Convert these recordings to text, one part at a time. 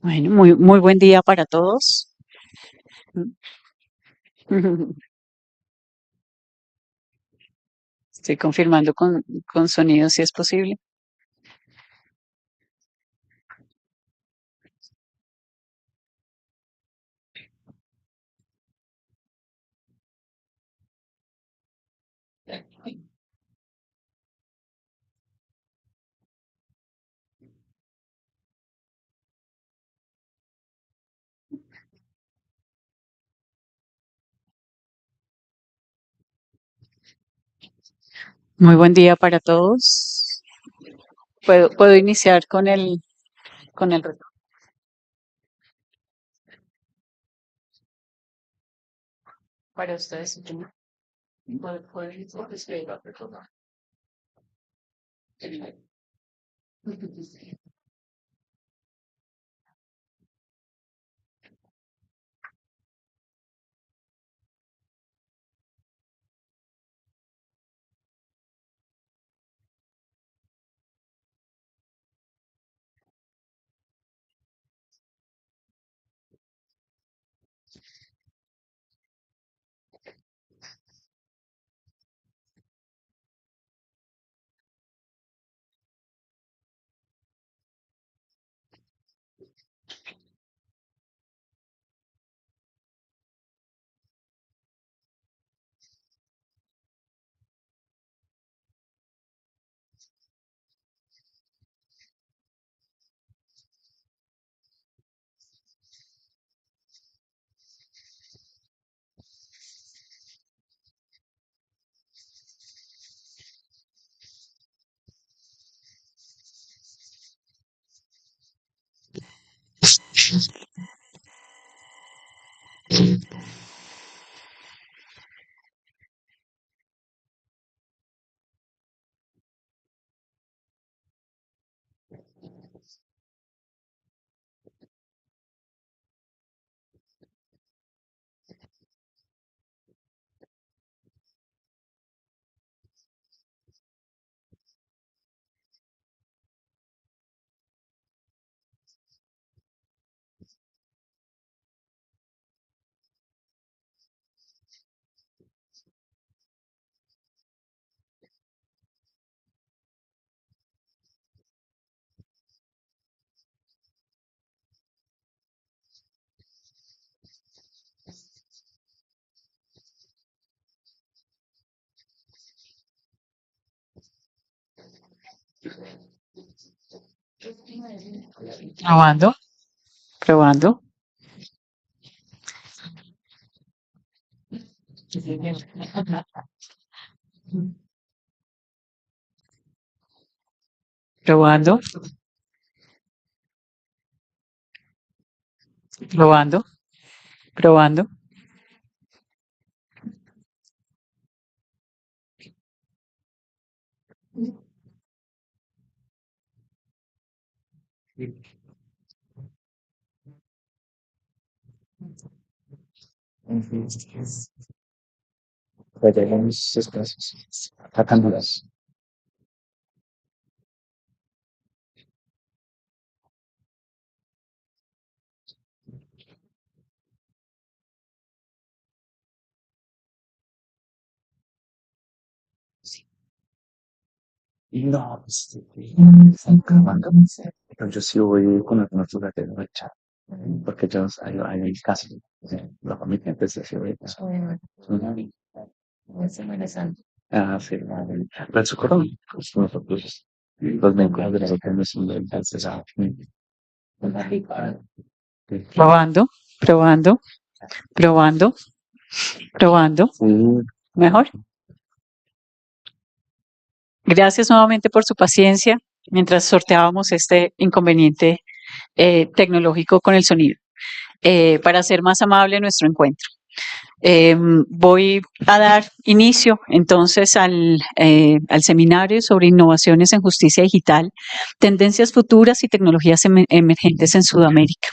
Bueno, muy buen día para todos. Estoy confirmando con sonido si es posible. Muy buen día para todos. Puedo iniciar con el reto. Para ustedes. Probando, probando. Probando, probando, probando. Veremos espacios a candidatos. No, pues, están grabando. Pero yo sí voy con algunos lugares de chat, porque yo hay casi la familia, entonces sí voy. Ujú. Ah, sí, vale. Pero su corona, pues nosotros los vehículos de nosotros no son de entonces, Probando, probando, probando, probando. sí, Mejor. Gracias nuevamente por su paciencia mientras sorteábamos este inconveniente tecnológico con el sonido. Para hacer más amable nuestro encuentro. Voy a dar inicio entonces al seminario sobre innovaciones en justicia digital, tendencias futuras y tecnologías emergentes en Sudamérica.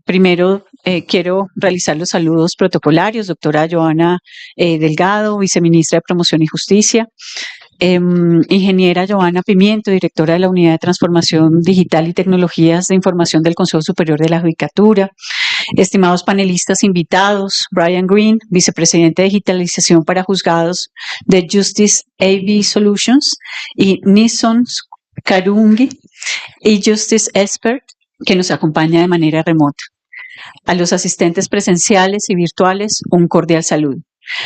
Primero, quiero realizar los saludos protocolarios, doctora Joana Delgado, viceministra de Promoción y Justicia, ingeniera Joana Pimiento, directora de la Unidad de Transformación Digital y Tecnologías de Información del Consejo Superior de la Judicatura, estimados panelistas invitados, Brian Green, vicepresidente de Digitalización para Juzgados de Justice AV Solutions, y Nisson Karungi y Justice Expert, que nos acompaña de manera remota. A los asistentes presenciales y virtuales, un cordial saludo.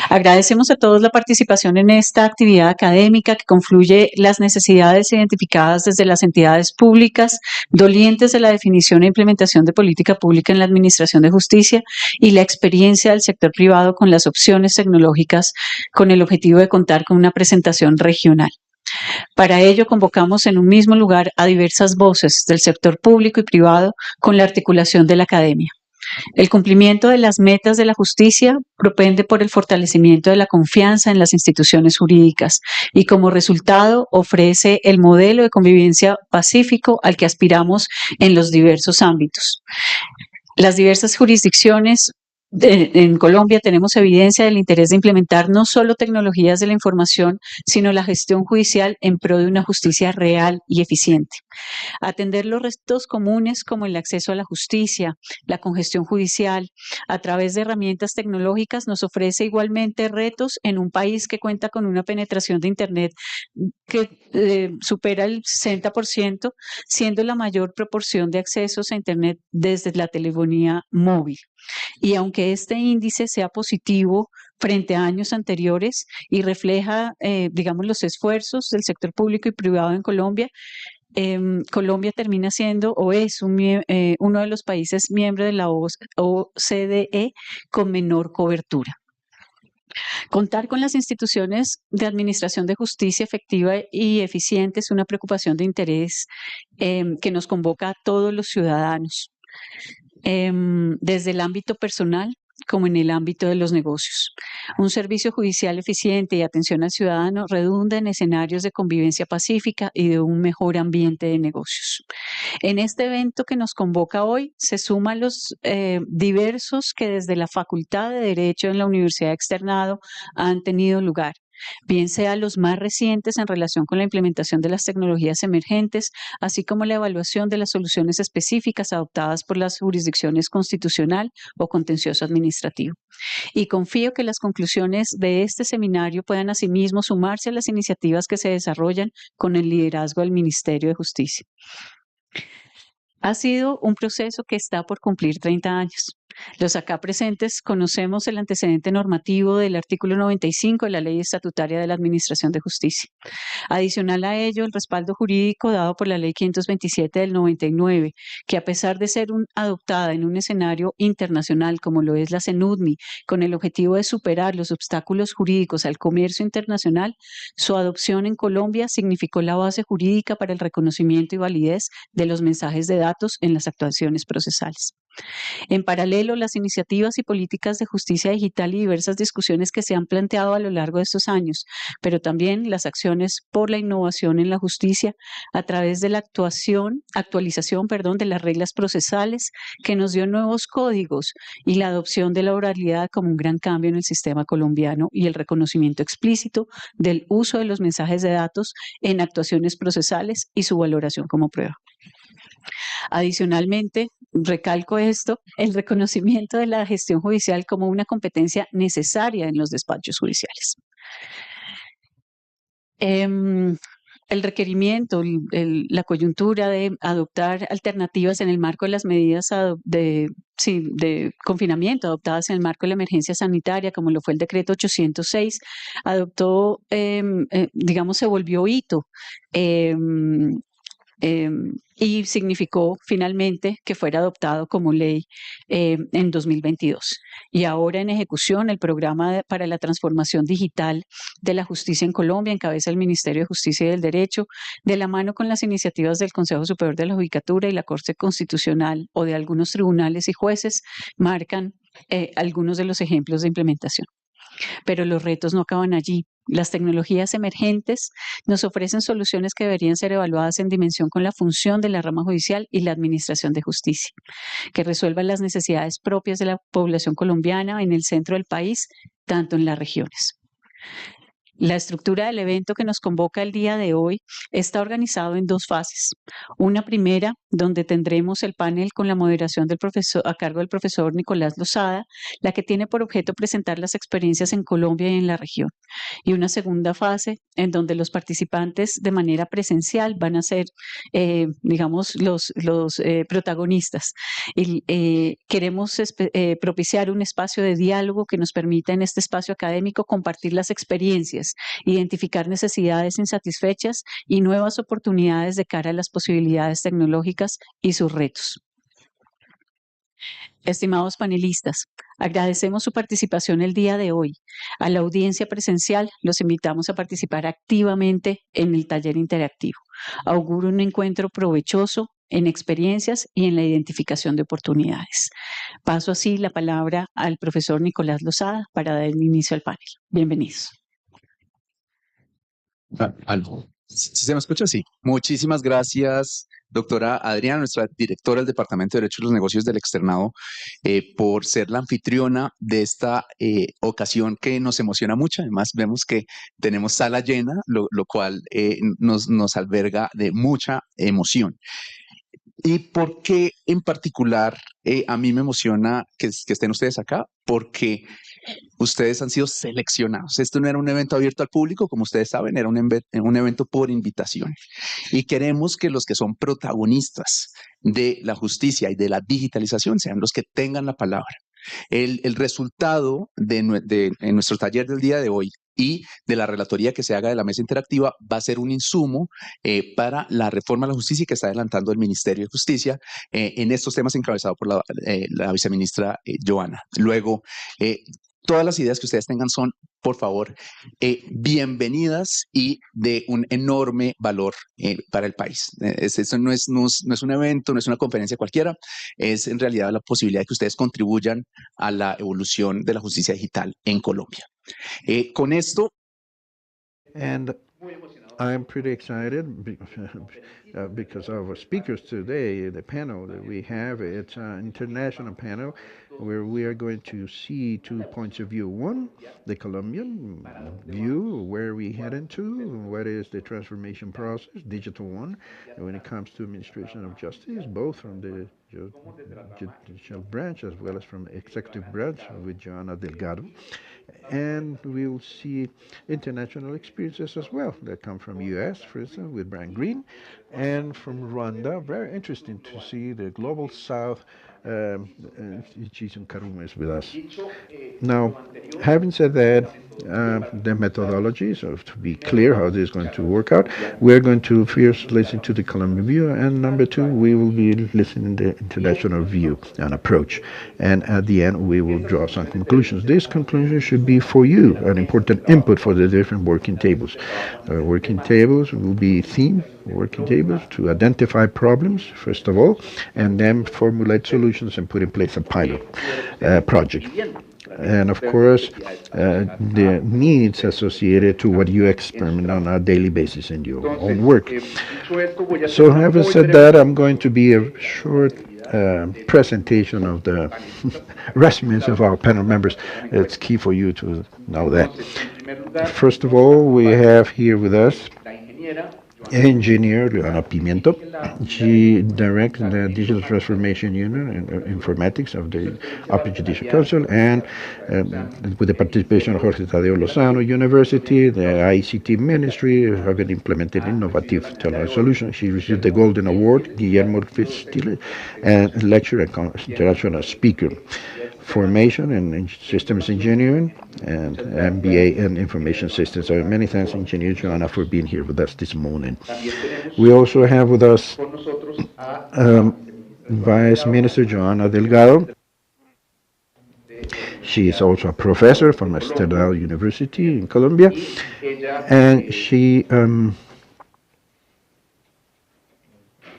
Agradecemos a todos la participación en esta actividad académica que confluye las necesidades identificadas desde las entidades públicas, dolientes de la definición e implementación de política pública en la administración de justicia y la experiencia del sector privado con las opciones tecnológicas con el objetivo de contar con una presentación regional. Para ello, convocamos en un mismo lugar a diversas voces del sector público y privado con la articulación de la academia. El cumplimiento de las metas de la justicia propende por el fortalecimiento de la confianza en las instituciones jurídicas y como resultado ofrece el modelo de convivencia pacífico al que aspiramos en los diversos ámbitos. Las diversas jurisdicciones en Colombia tenemos evidencia del interés de implementar no solo tecnologías de la información, sino la gestión judicial en pro de una justicia real y eficiente. Atender los retos comunes como el acceso a la justicia, la congestión judicial, a través de herramientas tecnológicas nos ofrece igualmente retos en un país que cuenta con una penetración de Internet que supera el 60%, siendo la mayor proporción de accesos a Internet desde la telefonía móvil. Y aunque este índice sea positivo frente a años anteriores y refleja, digamos, los esfuerzos del sector público y privado en Colombia, Colombia termina siendo o es uno de los países miembros de la OCDE con menor cobertura. Contar con las instituciones de administración de justicia efectiva y eficiente es una preocupación de interés que nos convoca a todos los ciudadanos, desde el ámbito personal como en el ámbito de los negocios. Un servicio judicial eficiente y atención al ciudadano redunda en escenarios de convivencia pacífica y de un mejor ambiente de negocios. En este evento que nos convoca hoy se suman los diversos que desde la Facultad de Derecho en la Universidad de Externado han tenido lugar, bien sea los más recientes en relación con la implementación de las tecnologías emergentes, así como la evaluación de las soluciones específicas adoptadas por las jurisdicciones constitucional o contencioso administrativo. Y confío que las conclusiones de este seminario puedan asimismo sumarse a las iniciativas que se desarrollan con el liderazgo del Ministerio de Justicia. Ha sido un proceso que está por cumplir 30 años. Los acá presentes conocemos el antecedente normativo del artículo 95 de la Ley Estatutaria de la Administración de Justicia. Adicional a ello, el respaldo jurídico dado por la Ley 527 del 99, que a pesar de ser adoptada en un escenario internacional como lo es la CENUDMI, con el objetivo de superar los obstáculos jurídicos al comercio internacional, su adopción en Colombia significó la base jurídica para el reconocimiento y validez de los mensajes de datos en las actuaciones procesales. En paralelo, las iniciativas y políticas de justicia digital y diversas discusiones que se han planteado a lo largo de estos años, pero también las acciones por la innovación en la justicia a través de la actualización de las reglas procesales que nos dio nuevos códigos y la adopción de la oralidad como un gran cambio en el sistema colombiano y el reconocimiento explícito del uso de los mensajes de datos en actuaciones procesales y su valoración como prueba. Adicionalmente, recalco esto, el reconocimiento de la gestión judicial como una competencia necesaria en los despachos judiciales. El requerimiento, la coyuntura de adoptar alternativas en el marco de las medidas de confinamiento adoptadas en el marco de la emergencia sanitaria, como lo fue el decreto 806, digamos, se volvió hito. Y significó finalmente que fuera adoptado como ley en 2022. Y ahora en ejecución el programa para la transformación digital de la justicia en Colombia encabeza el Ministerio de Justicia y del Derecho, de la mano con las iniciativas del Consejo Superior de la Judicatura y la Corte Constitucional o de algunos tribunales y jueces, marcan algunos de los ejemplos de implementación. Pero los retos no acaban allí. Las tecnologías emergentes nos ofrecen soluciones que deberían ser evaluadas en dimensión con la función de la rama judicial y la administración de justicia, que resuelvan las necesidades propias de la población colombiana en el centro del país, tanto en las regiones. La estructura del evento que nos convoca el día de hoy está organizado en dos fases. Una primera, donde tendremos el panel con la moderación del profesor, a cargo del profesor Nicolás Lozada, la que tiene por objeto presentar las experiencias en Colombia y en la región. Y una segunda fase, en donde los participantes de manera presencial van a ser, digamos, los protagonistas. Y, queremos propiciar un espacio de diálogo que nos permita en este espacio académico compartir las experiencias, identificar necesidades insatisfechas y nuevas oportunidades de cara a las posibilidades tecnológicas y sus retos. Estimados panelistas, agradecemos su participación el día de hoy. A la audiencia presencial los invitamos a participar activamente en el taller interactivo. Auguro un encuentro provechoso en experiencias y en la identificación de oportunidades. Paso así la palabra al profesor Nicolás Lozada para dar inicio al panel. Bienvenidos. Algo. ¿Sí se me escucha? Sí. Muchísimas gracias, doctora Adriana, nuestra directora del Departamento de Derecho de los Negocios del Externado, por ser la anfitriona de esta ocasión que nos emociona mucho. Además, vemos que tenemos sala llena, lo cual nos alberga de mucha emoción. ¿Y por qué en particular a mí me emociona que estén ustedes acá? Porque ustedes han sido seleccionados. Esto no era un evento abierto al público, como ustedes saben, era un evento por invitación. Y queremos que los que son protagonistas de la justicia y de la digitalización sean los que tengan la palabra. El resultado en nuestro taller del día de hoy y de la relatoría que se haga de la mesa interactiva va a ser un insumo para la reforma a la justicia que está adelantando el Ministerio de Justicia en estos temas encabezados por la viceministra Joana. Luego, todas las ideas que ustedes tengan son, por favor, bienvenidas y de un enorme valor para el país. Esto no es un evento, no es una conferencia cualquiera, es en realidad la posibilidad de que ustedes contribuyan a la evolución de la justicia digital en Colombia. Con esto... And I'm pretty excited because of our speakers today. The panel that we have, it's an international panel where we are going to see 2 points of view. One, the Colombian view, where we head into, what is the transformation process, digital one, and when it comes to administration of justice, both from the judicial branch as well as from the executive branch with Joana Delgado. And we'll see international experiences as well that come from US, for instance, with Brian Green, and from Rwanda. Very interesting to see the Global South. Jason Karuma is with us. Now, having said that, the methodology, so to be clear how this is going to work out, we're going to first listen to the Colombian view, and number two, we will be listening to the international view and approach. And at the end, we will draw some conclusions. These conclusions should be for you, an important input for the different working tables. Working tables will be theme working tables to identify problems, first of all, and then formulate solutions and put in place a pilot project. And of course, the needs associated to what you experiment on a daily basis in your own work. So having said that, I'm going to be a short presentation of the resumes of our panel members. It's key for you to know that. First of all, we have here with us Engineer Leona Pimiento. She directs the Digital Transformation Unit and Informatics of the Upper Judicial Council, and with the participation of Jorge Tadeo Lozano University, the ICT Ministry, having implemented innovative technology solutions. She received the Golden Award, Guillermo Fitzgerald, and lecturer and international speaker. Formation in Systems Engineering and MBA in Information Systems. So many thanks, Engineer Joanna, for being here with us this morning. We also have with us Vice Minister Joana Delgado. She is also a professor from Esterdal University in Colombia, and she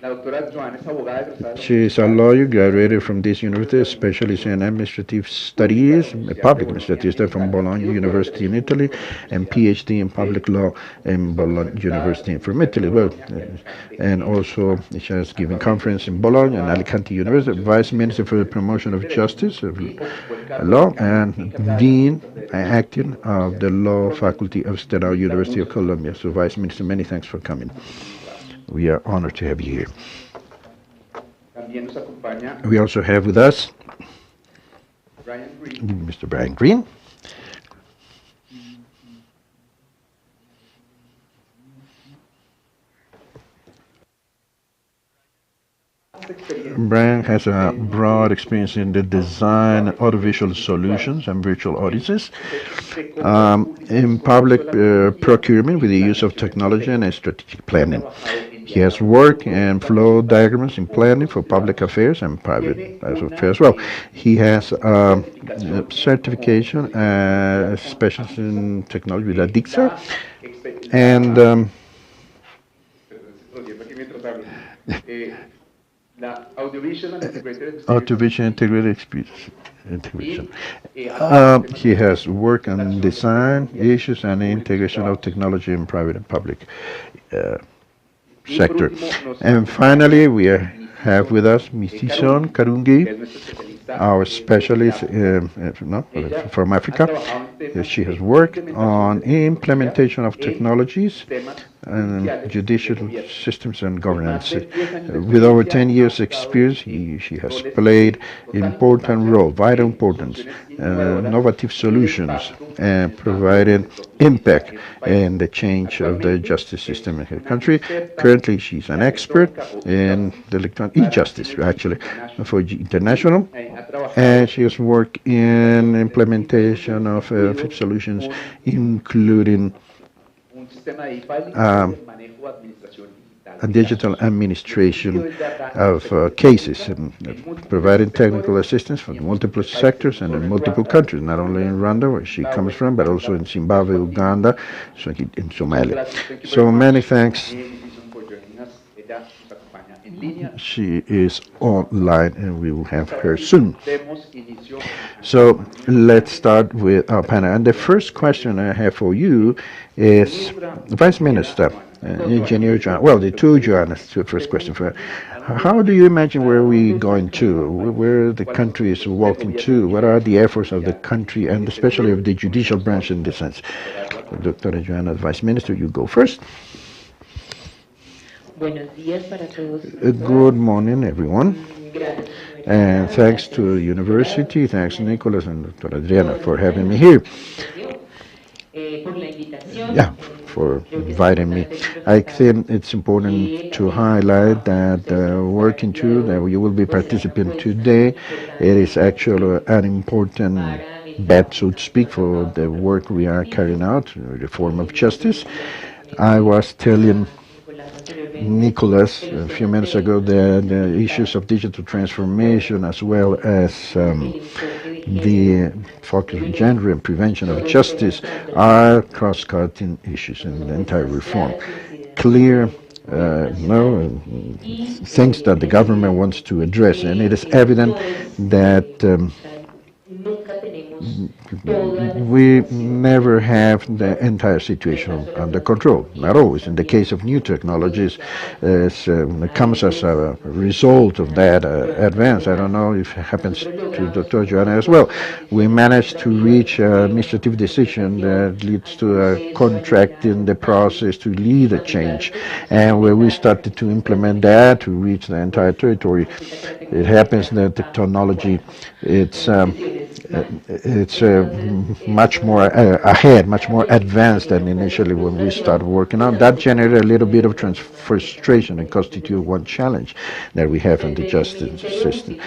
She is a lawyer, graduated from this university, specialist in administrative studies, public administrative studies from Bologna University in Italy, and PhD in public law in Bologna University from Italy. Well, and also she has given conference in Bologna and Alicante University, Vice Minister for the Promotion of Justice, of Law, and Dean acting of the Law Faculty of Stenau University of Columbia. So, Vice Minister, many thanks for coming. We are honored to have you here. We also have with us Mr. Brian Green. Brian has a broad experience in the design of audiovisual solutions and virtual audiences, in public procurement with the use of technology and strategic planning. He has worked in flow diagrams in planning for public affairs and private affairs as well. He has a certification specialist in technology with ADIXA, and audiovisual integrated integration. He has worked on design issues and integration of technology in private and public sector. And finally, we have with us Misison Karungi, our specialist from Africa. She has worked on implementation of technologies and judicial systems and governance. With over 10 years experience, she has played important role, vital importance, innovative solutions, and provided impact in the change of the justice system in her country. Currently, she's an expert in the electronic e-justice, actually, for international, and she has worked in implementation of solutions, including a digital administration of cases, and providing technical assistance for multiple sectors and in multiple countries, not only in Rwanda, where she comes from, but also in Zimbabwe, Uganda, in Somalia. So many thanks. She is online and we will have her soon. So let's start with our panel. And the first question I have for you is, Vice Minister, Engineer John, well, the two Joannas, the first question for her. How do you imagine where we going to, where the country is walking to? What are the efforts of the country and especially of the judicial branch in this sense? Dr. Joanna, Vice Minister, you go first. Good morning, everyone. And thanks to the university, thanks Nicholas and Dr. Adriana for having me here. Yeah, for inviting me. I think it's important to highlight that working to that you will be participating today. It is actually an important bet, so to speak, for the work we are carrying out, reform of justice. I was telling Nicholas a few minutes ago that the issues of digital transformation as well as the focus on gender and prevention of justice are cross-cutting issues in the entire reform. Clear things that the government wants to address, and it is evident that we never have the entire situation under control. Not always. In the case of new technologies, it comes as a result of that advance. I don't know if it happens to Dr. Joanna as well. We managed to reach an administrative decision that leads to a contract in the process to lead a change. And where we started to implement that to reach the entire territory, it happens that the technology, it's much more ahead, much more advanced than initially when we started working on. That generated a little bit of frustration and constitute one challenge that we have in the justice system.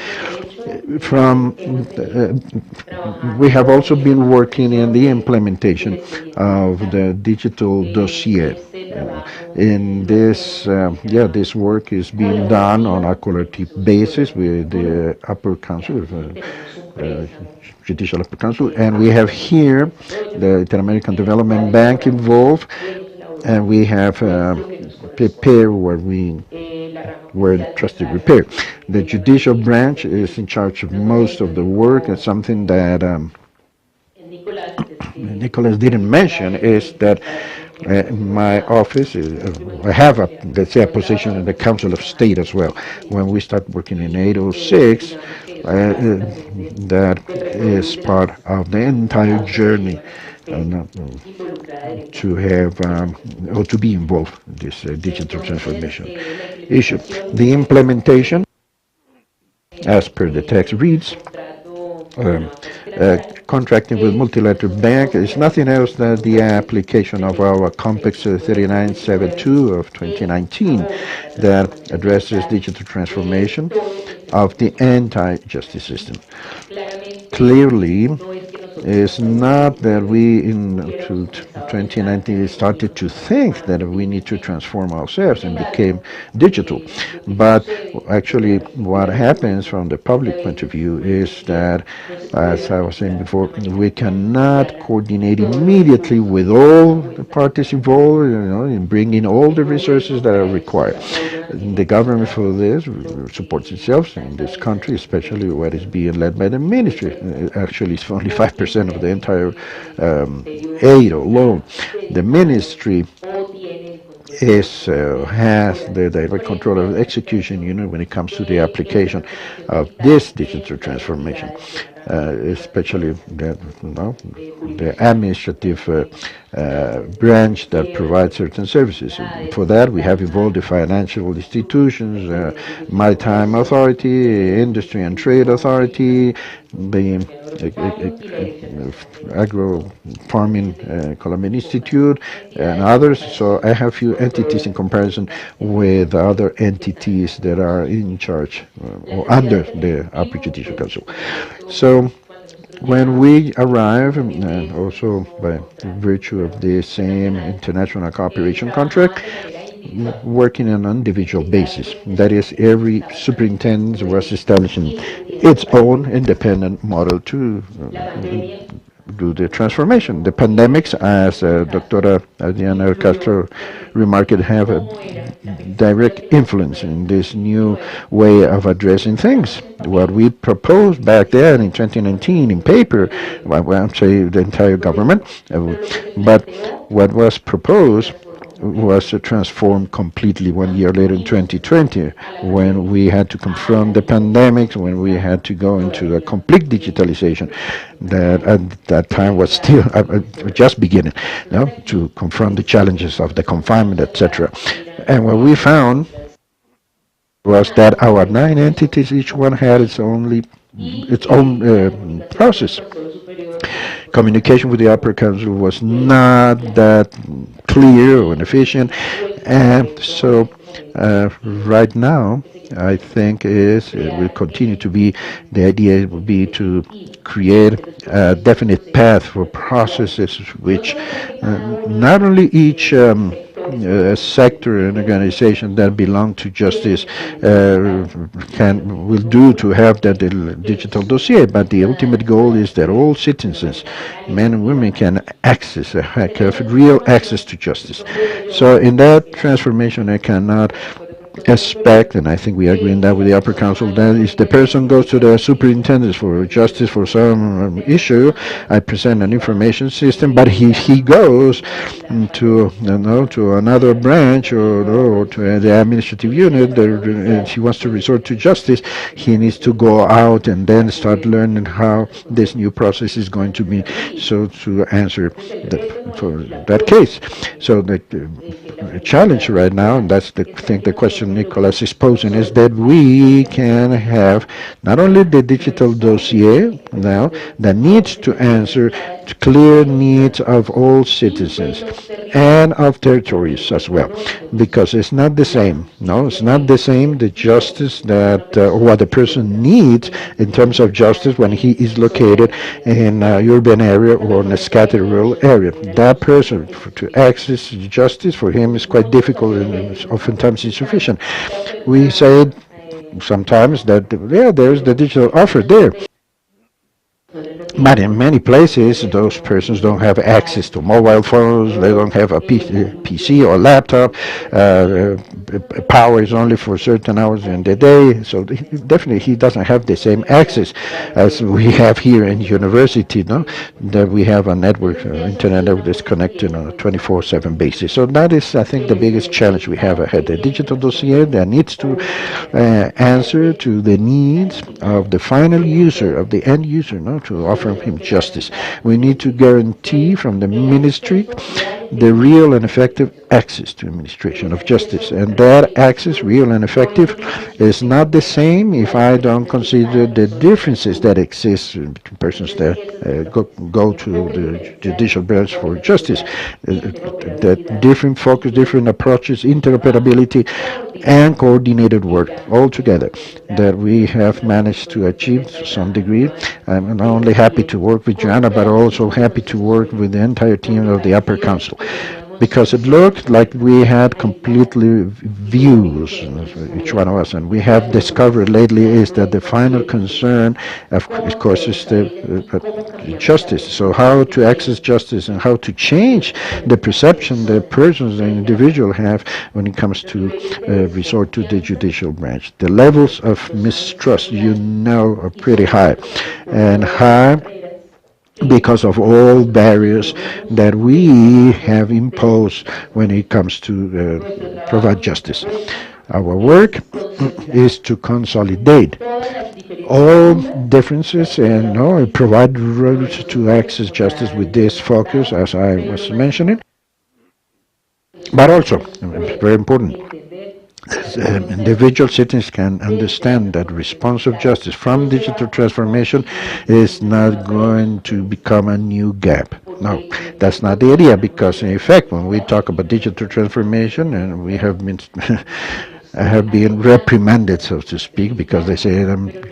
We have also been working in the implementation of the digital dossier. In this, this work is being done on a collaborative basis with the Upper Council, Judicial Upper Council, and we have here the Inter-American Development Bank involved, and we have prepared what we were entrusted repair. The judicial branch is in charge of most of the work, and something that Nicholas didn't mention is that my office, I have a, let's say, a position in the Council of State as well. When we start working in 806, that is part of the entire journey to have or to be involved in this digital transformation issue. The implementation, as per the text reads, contracting with multilateral bank is nothing else than the application of our Complex 3972 of 2019 that addresses digital transformation of the anti-justice system. Clearly, it's not that we in 2019 started to think that we need to transform ourselves and became digital, but actually what happens from the public point of view is that, as I was saying before, we cannot coordinate immediately with all the parties involved, in bringing all the resources that are required. The government for this supports itself in this country, especially what is being led by the ministry. Actually, it's only 5% of the entire aid or loan. The ministry has the direct control of execution, when it comes to the application of this digital transformation, especially the administrative branch that provides certain services. For that, we have involved the financial institutions, maritime authority, industry and trade authority, the agro farming Colombian Institute, and others. So I have few entities in comparison with other entities that are in charge or under the Upper Judicial Council. So when we arrive, and also by virtue of the same international cooperation contract, working on an individual basis. That is, every superintendent was establishing its own independent model to do the transformation. The pandemics, as Dr. Adriana Castro remarked, have a direct influence in this new way of addressing things. What we proposed back then in 2019 in paper, I won't say the entire government, but what was proposed was transformed completely 1 year later in 2020, when we had to confront the pandemic, when we had to go into a complete digitalization that at that time was still just beginning, to confront the challenges of the confinement, etc. And what we found was that our 9 entities, each one had its own process. Communication with the Upper Council was not that clear or efficient, and so right now I think it will continue to be, the idea will be to create a definite path for processes which not only each sector and organization that belong to justice will do to have that digital dossier, but the ultimate goal is that all citizens, men and women, can have real access to justice. So in that transformation, I cannot expect, and I think we agree on that with the Upper Council, that if the person goes to the superintendent for justice for some issue, I present an information system, but he goes to another branch or to the administrative unit, and he wants to resort to justice, he needs to go out and then start learning how this new process is going to be, so to answer for that case. So the challenge right now, and that's I think the question Nicholas is posing, is that we can have not only the digital dossier now that needs to answer clear needs of all citizens and of territories as well, because it's not the same. No, it's not the same, the justice that what the person needs in terms of justice when he is located in an urban area or in a scattered rural area. That person, to access justice for him is quite difficult and oftentimes insufficient. We say sometimes that there's the digital offer there, but in many places, those persons don't have access to mobile phones, they don't have a PC or laptop, power is only for certain hours in the day. So definitely he doesn't have the same access as we have here in university, no? That we have a network, internet network that's connected on a 24/7 basis. So that is, I think, the biggest challenge we have ahead. The digital dossier that needs to answer to the needs of the final user, of the end user, no, to offer him justice. We need to guarantee from the ministry the real and effective access to administration of justice. And that access, real and effective, is not the same if I don't consider the differences that exist between persons that go to the judicial branch for justice. That different focus, different approaches, interoperability, and coordinated work all together that we have managed to achieve to some degree. I'm not only happy to work with Joanna, but also happy to work with the entire team of the Upper Council, because it looked like we had completely views, each one of us, and we have discovered lately is that the final concern, of course, is the justice. So how to access justice and how to change the perception that persons and individual have when it comes to resort to the judicial branch. The levels of mistrust, are pretty high, and high because of all barriers that we have imposed when it comes to provide justice. Our work is to consolidate all differences and provide routes to access justice with this focus, as I was mentioning. But also, very important, individual citizens can understand that responsive justice from digital transformation is not going to become a new gap. No, that's not the idea, because in effect, when we talk about digital transformation, and we have been I have been reprimanded, so to speak, because they say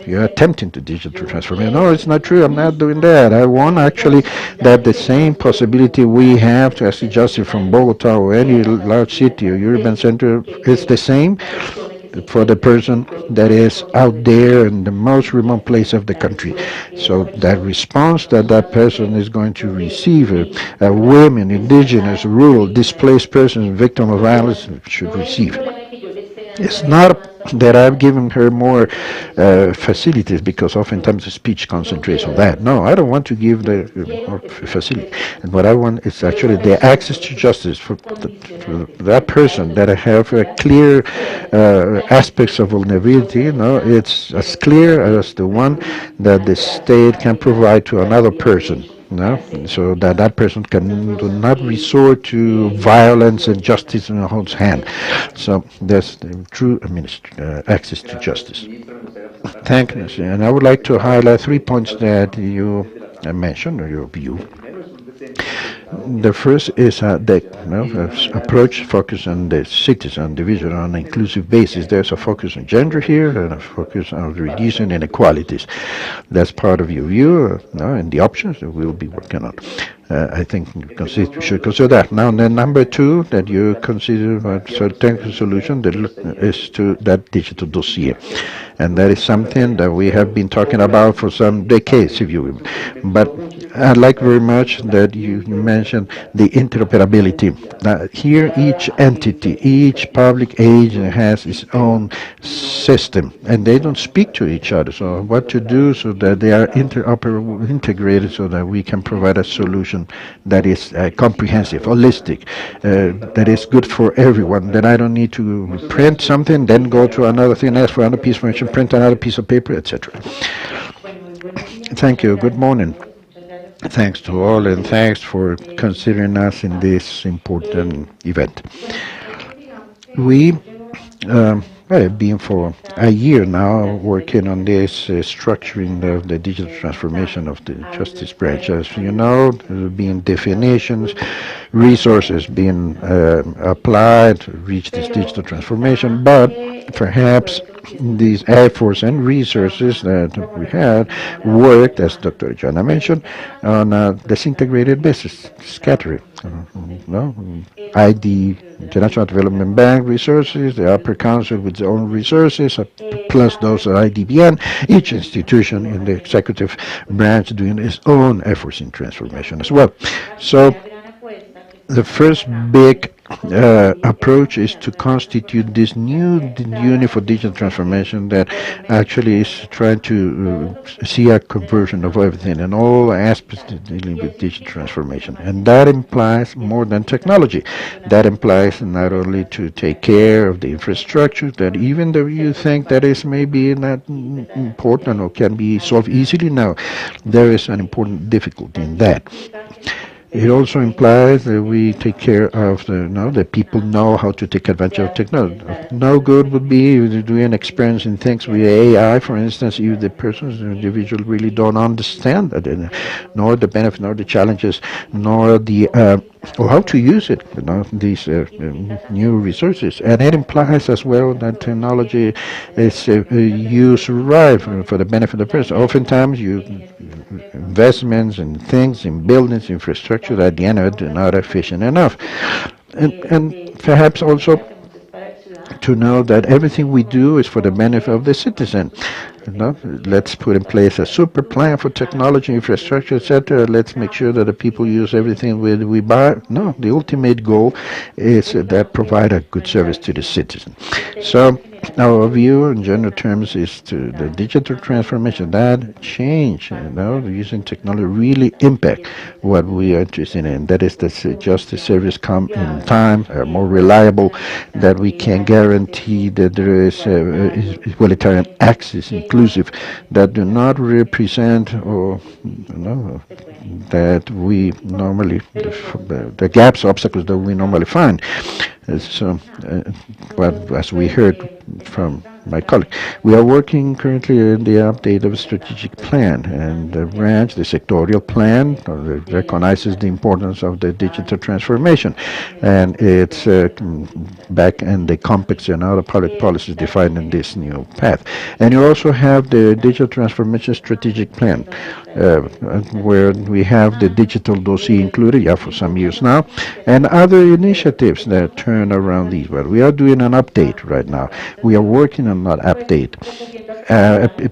you're attempting to digital transformation. No, it's not true. I'm not doing that. I want actually that the same possibility we have to access justice from Bogota or any large city or urban center is the same for the person that is out there in the most remote place of the country. So that response that that person is going to receive, women, indigenous, rural, displaced persons, victims of violence should receive. It's not that I've given her more facilities, because oftentimes the speech concentrates on that. No, I don't want to give the more facility. And what I want is actually the access to justice for that person that I have clear aspects of vulnerability. It's as clear as the one that the state can provide to another person. No, so that that person can do not resort to violence and justice in a whole hand. So that's the true access to justice. Thank you. And I would like to highlight 3 points that you mentioned, or your view. The first is the approach focus on the citizen, individual, on an inclusive basis. There's a focus on gender here and a focus on reducing inequalities. That's part of your view and the options that we'll be working on. I think you should consider that. Now, the number two that you consider a certain solution is to that digital dossier. And that is something that we have been talking about for some decades, if you will. But I'd like very much that you mentioned the interoperability. Here, each entity, each public agent has its own system, and they don't speak to each other. So what to do so that they are integrated so that we can provide a solution that is comprehensive, holistic, that is good for everyone, that I don't need to print something, then go to another thing, ask for another piece of information, print another piece of paper, etc. Thank you. Good morning. Thanks to all, and thanks for considering us in this important event. We have been for a year now working on this structuring of the digital transformation of the justice branch. As you know, there have been definitions, resources being applied to reach this digital transformation, but perhaps these efforts and resources that we had worked, as Dr. Joanna mentioned, on a disintegrated basis, scattering. ID, International Development Bank resources, the Upper Council with its own resources, plus those at IDBN, each institution in the executive branch doing its own efforts in transformation as well. So the first big approach is to constitute this new unit for digital transformation that actually is trying to see a conversion of everything and all aspects dealing with digital transformation. And that implies more than technology. That implies not only to take care of the infrastructure that even though you think that is maybe not important or can be solved easily, now there is an important difficulty in that. It also implies that we take care of that people know how to take advantage of technology. No good would be doing experience in things with AI, for instance, if the person, the individual, really don't understand that, nor the benefit, nor the challenges, nor the or how to use it, these new resources. And it implies as well that technology is used right for the benefit of the person. Oftentimes, you investments in things, in buildings, infrastructure that at the end of it are not efficient enough. And perhaps also to know that everything we do is for the benefit of the citizen. Let's put in place a super plan for technology, infrastructure, etc. Let's make sure that the people use everything we buy. No, the ultimate goal is that provide a good service to the citizen. So our view in general terms is to the digital transformation, that change, using technology really impact what we are interested in. That is that justice service come in time, more reliable, that we can guarantee that there is equalitarian access, inclusive, that do not represent or that we normally the gaps, obstacles that we normally find. So, but as we heard from my colleague, we are working currently in the update of a strategic plan, and the branch, the sectorial plan, recognizes the importance of the digital transformation, and it's back in the complex and other public policies defined in this new path. And you also have the digital transformation strategic plan, where we have the digital dossier included, for some years now, and other initiatives that turn around these. But we are doing an update right now. We are working on that update.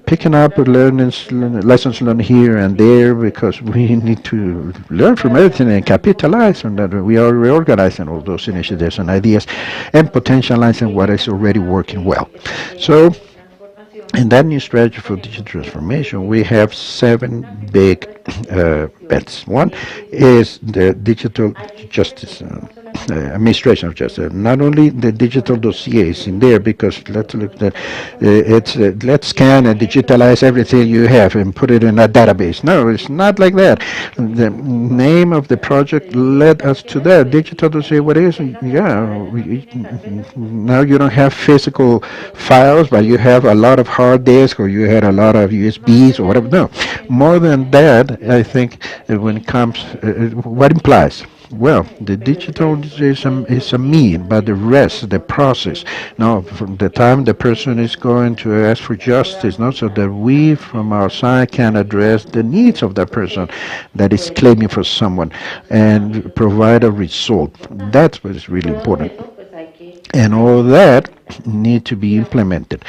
Picking up lessons learned here and there, because we need to learn from everything and capitalize on that. We are reorganizing all those initiatives and ideas and potentializing what is already working well. So, in that new strategy for digital transformation, we have 7 big bets. One is the digital justice, administration of justice. Not only the digital dossiers in there, because let's look at let's scan and digitalize everything you have and put it in a database. No, it's not like that. The name of the project led us to that. Digital dossier, what is? Now you don't have physical files, but you have a lot of hard disk, or you had a lot of USBs or whatever. No, more than that, I think when it comes, what implies? Well, the digital is a mean, but the rest, the process, from the time the person is going to ask for justice, so that we from our side can address the needs of that person that is claiming for someone and provide a result. That's what is really important. And all that need to be implemented.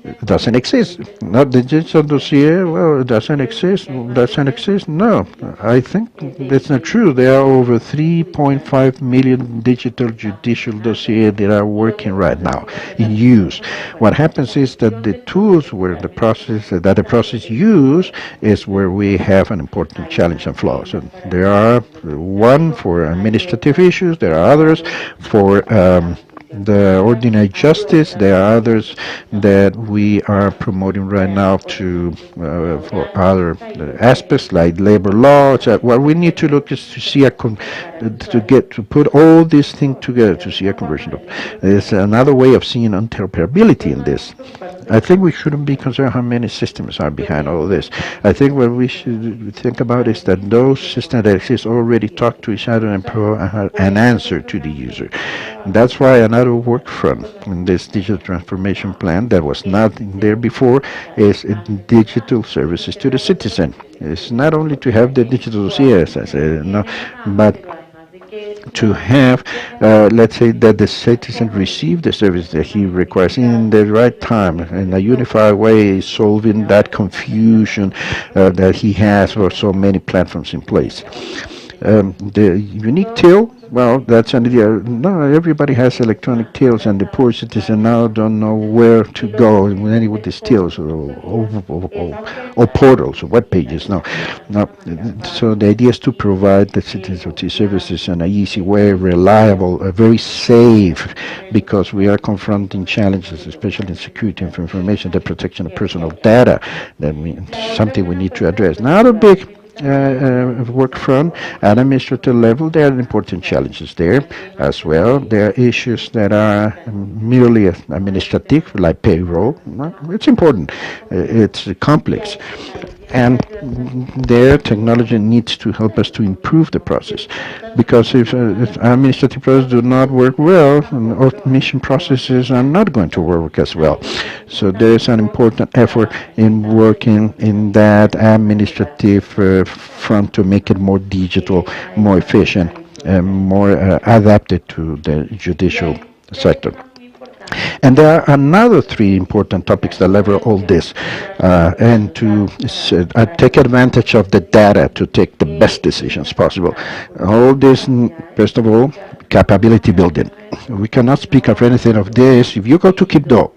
It doesn't exist. Not the digital dossier, well, it doesn't exist. Doesn't exist? No. I think that's not true. There are over 3.5 million digital judicial dossiers that are working right now in use. What happens is that the tools where the process use is where we have an important challenge and flaws. And there are one for administrative issues, there are others for the ordinary justice. There are others that we are promoting right now to for other aspects like labor law. So what we need to look is to see to put all these things together to see a conversion. There's another way of seeing interoperability in this. I think we shouldn't be concerned how many systems are behind all this. I think what we should think about is that those systems that exist already talk to each other and provide an answer to the user. And that's why another work front in this digital transformation plan that was not in there before is digital services to the citizen. It's not only to have the digital dossiers, but to have, let's say, that the citizen receive the service that he requires in the right time, in a unified way, solving that confusion that he has for so many platforms in place. The unique till, well, that's an idea. No, everybody has electronic tills, and the poor citizen now don't know where to go with any of these tills or portals or web pages. No. So the idea is to provide the citizens of these services in an easy way, reliable, very safe, because we are confronting challenges, especially in security of information, the protection of personal data. That means something we need to address. Not a big work front at administrative level. There are important challenges there as well. There are issues that are merely administrative, like payroll. It's important. It's complex. And their technology needs to help us to improve the process, because if administrative processes do not work well, automation processes are not going to work as well. So there is an important effort in working in that administrative front to make it more digital, more efficient, and more adapted to the judicial sector. And there are another three important topics that lever all this, and to take advantage of the data to take the best decisions possible. All this, first of all, capability building. We cannot speak of anything of this if you go to Quibdó.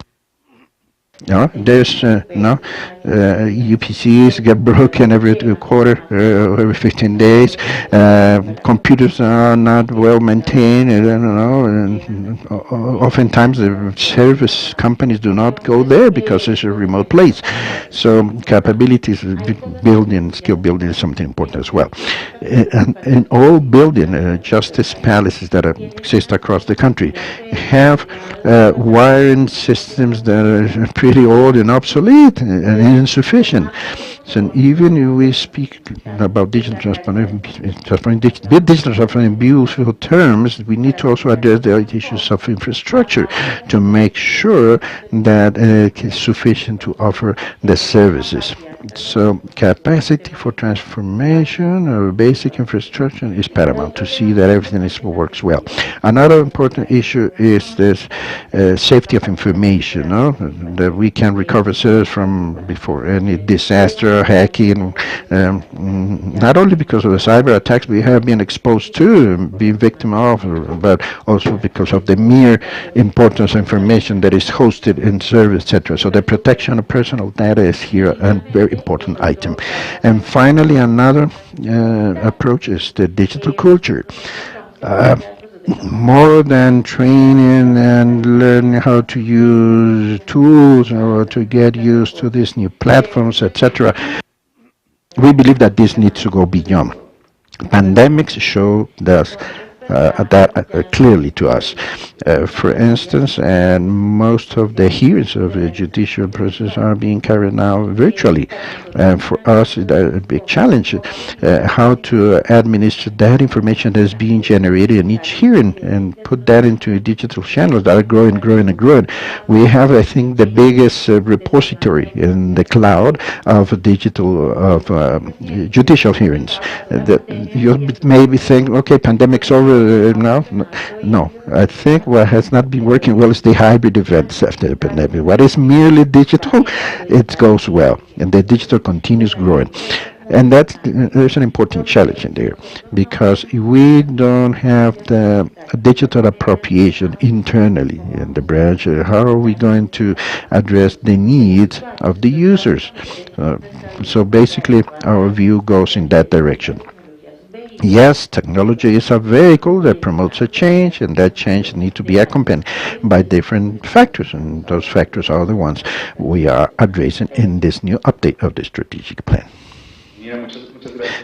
No, there's no UPCs get broken every quarter, every 15 days. Computers are not well maintained. I don't know. And oftentimes the service companies do not go there because it's a remote place. So capabilities building, skill building is something important as well. And all building justice palaces that exist across the country have wiring systems that are pretty old and obsolete and insufficient. So even if we speak about digital transformation in beautiful terms, we need to also address the issues of infrastructure to make sure that it's sufficient to offer the services. So capacity for transformation of basic infrastructure is paramount to see that everything works well. Another important issue is this safety of information, that we can recover service from before any disaster, hacking, not only because of the cyber attacks we have been exposed to, being victim of, but also because of the mere importance of information that is hosted in service, etc. So the protection of personal data is here a very important item. And finally, another approach is the digital culture. More than training and learning how to use tools or to get used to these new platforms, etc., we believe that this needs to go beyond. Pandemics show that clearly to us. For instance, and most of the hearings of the judicial process are being carried out virtually. And for us, it's a big challenge how to administer that information that is being generated in each hearing and put that into digital channels that are growing. We have, I think, the biggest repository in the cloud of judicial hearings. That you maybe think, okay, pandemic's over now. No, I think what has not been working well is the hybrid events after the pandemic. What is merely digital, it goes well, and the digital continues growing. And there's an important challenge in there, because if we don't have the digital appropriation internally in the branch, how are we going to address the needs of the users? So basically, our view goes in that direction. Yes, technology is a vehicle that promotes a change, and that change needs to be accompanied by different factors, and those factors are the ones we are addressing in this new update of the strategic plan.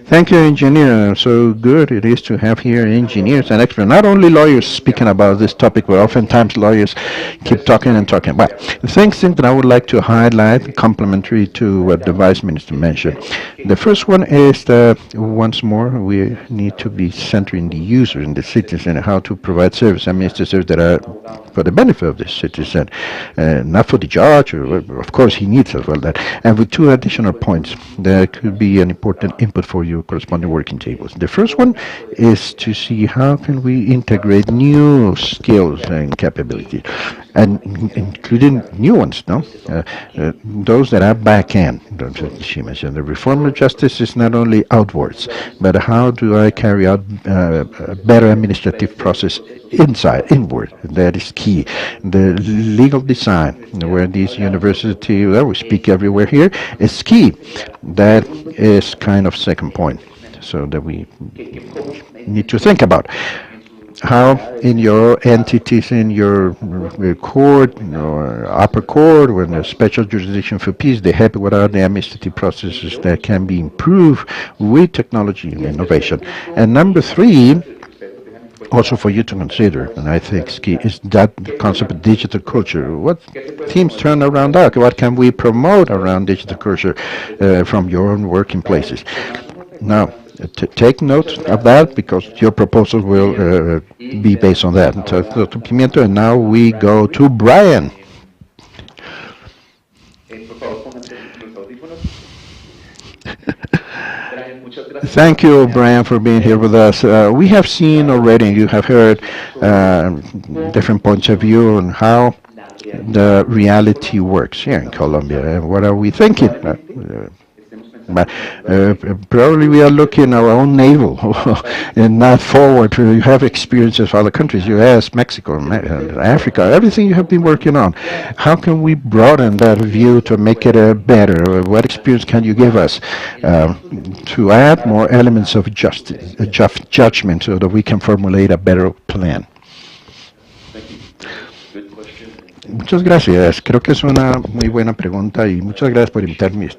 Thank you, engineer. So good it is to have here engineers and experts, not only lawyers speaking about this topic, but oftentimes lawyers keep talking and talking. But the things that I would like to highlight, complementary to what the Vice Minister mentioned. The first one is that, once more, we need to be centering the user and the citizen and how to provide service. I mean, it's the service that are for the benefit of the citizen, not for the judge, or, of course, he needs as well that. And with two additional points, there could be an important input for your corresponding working tables. The first one is to see how can we integrate new skills and capability. and including new ones, no? Those that are back end. She mentioned the reform of justice is not only outwards, but how do I carry out a better administrative process inward? That is key. The legal design, where these university, well, we speak everywhere here, is key. That is kind of second point. So that we need to think about how in your entities, in your court or upper court, when a special jurisdiction for peace, they have what are the administrative processes that can be improved with technology and innovation. And number three, also for you to consider, and I think is key, is that concept of digital culture. What themes turn around that? What can we promote around digital culture from your own working places? Now, take note of that because your proposal will be based on that. So, Pimiento, and now we go to Brian. Thank you, Brian, for being here with us. We have seen already, you have heard different points of view on how the reality works here in Colombia. And what are we thinking? But probably we are looking our own navel and not forward. You have experiences of other countries, U.S., Mexico, Africa, everything you have been working on. How can we broaden that view to make it better? What experience can you give us to add more elements of justice, judgment so that we can formulate a better plan? Muchas gracias. Creo que es una muy buena pregunta y muchas gracias por invitarme.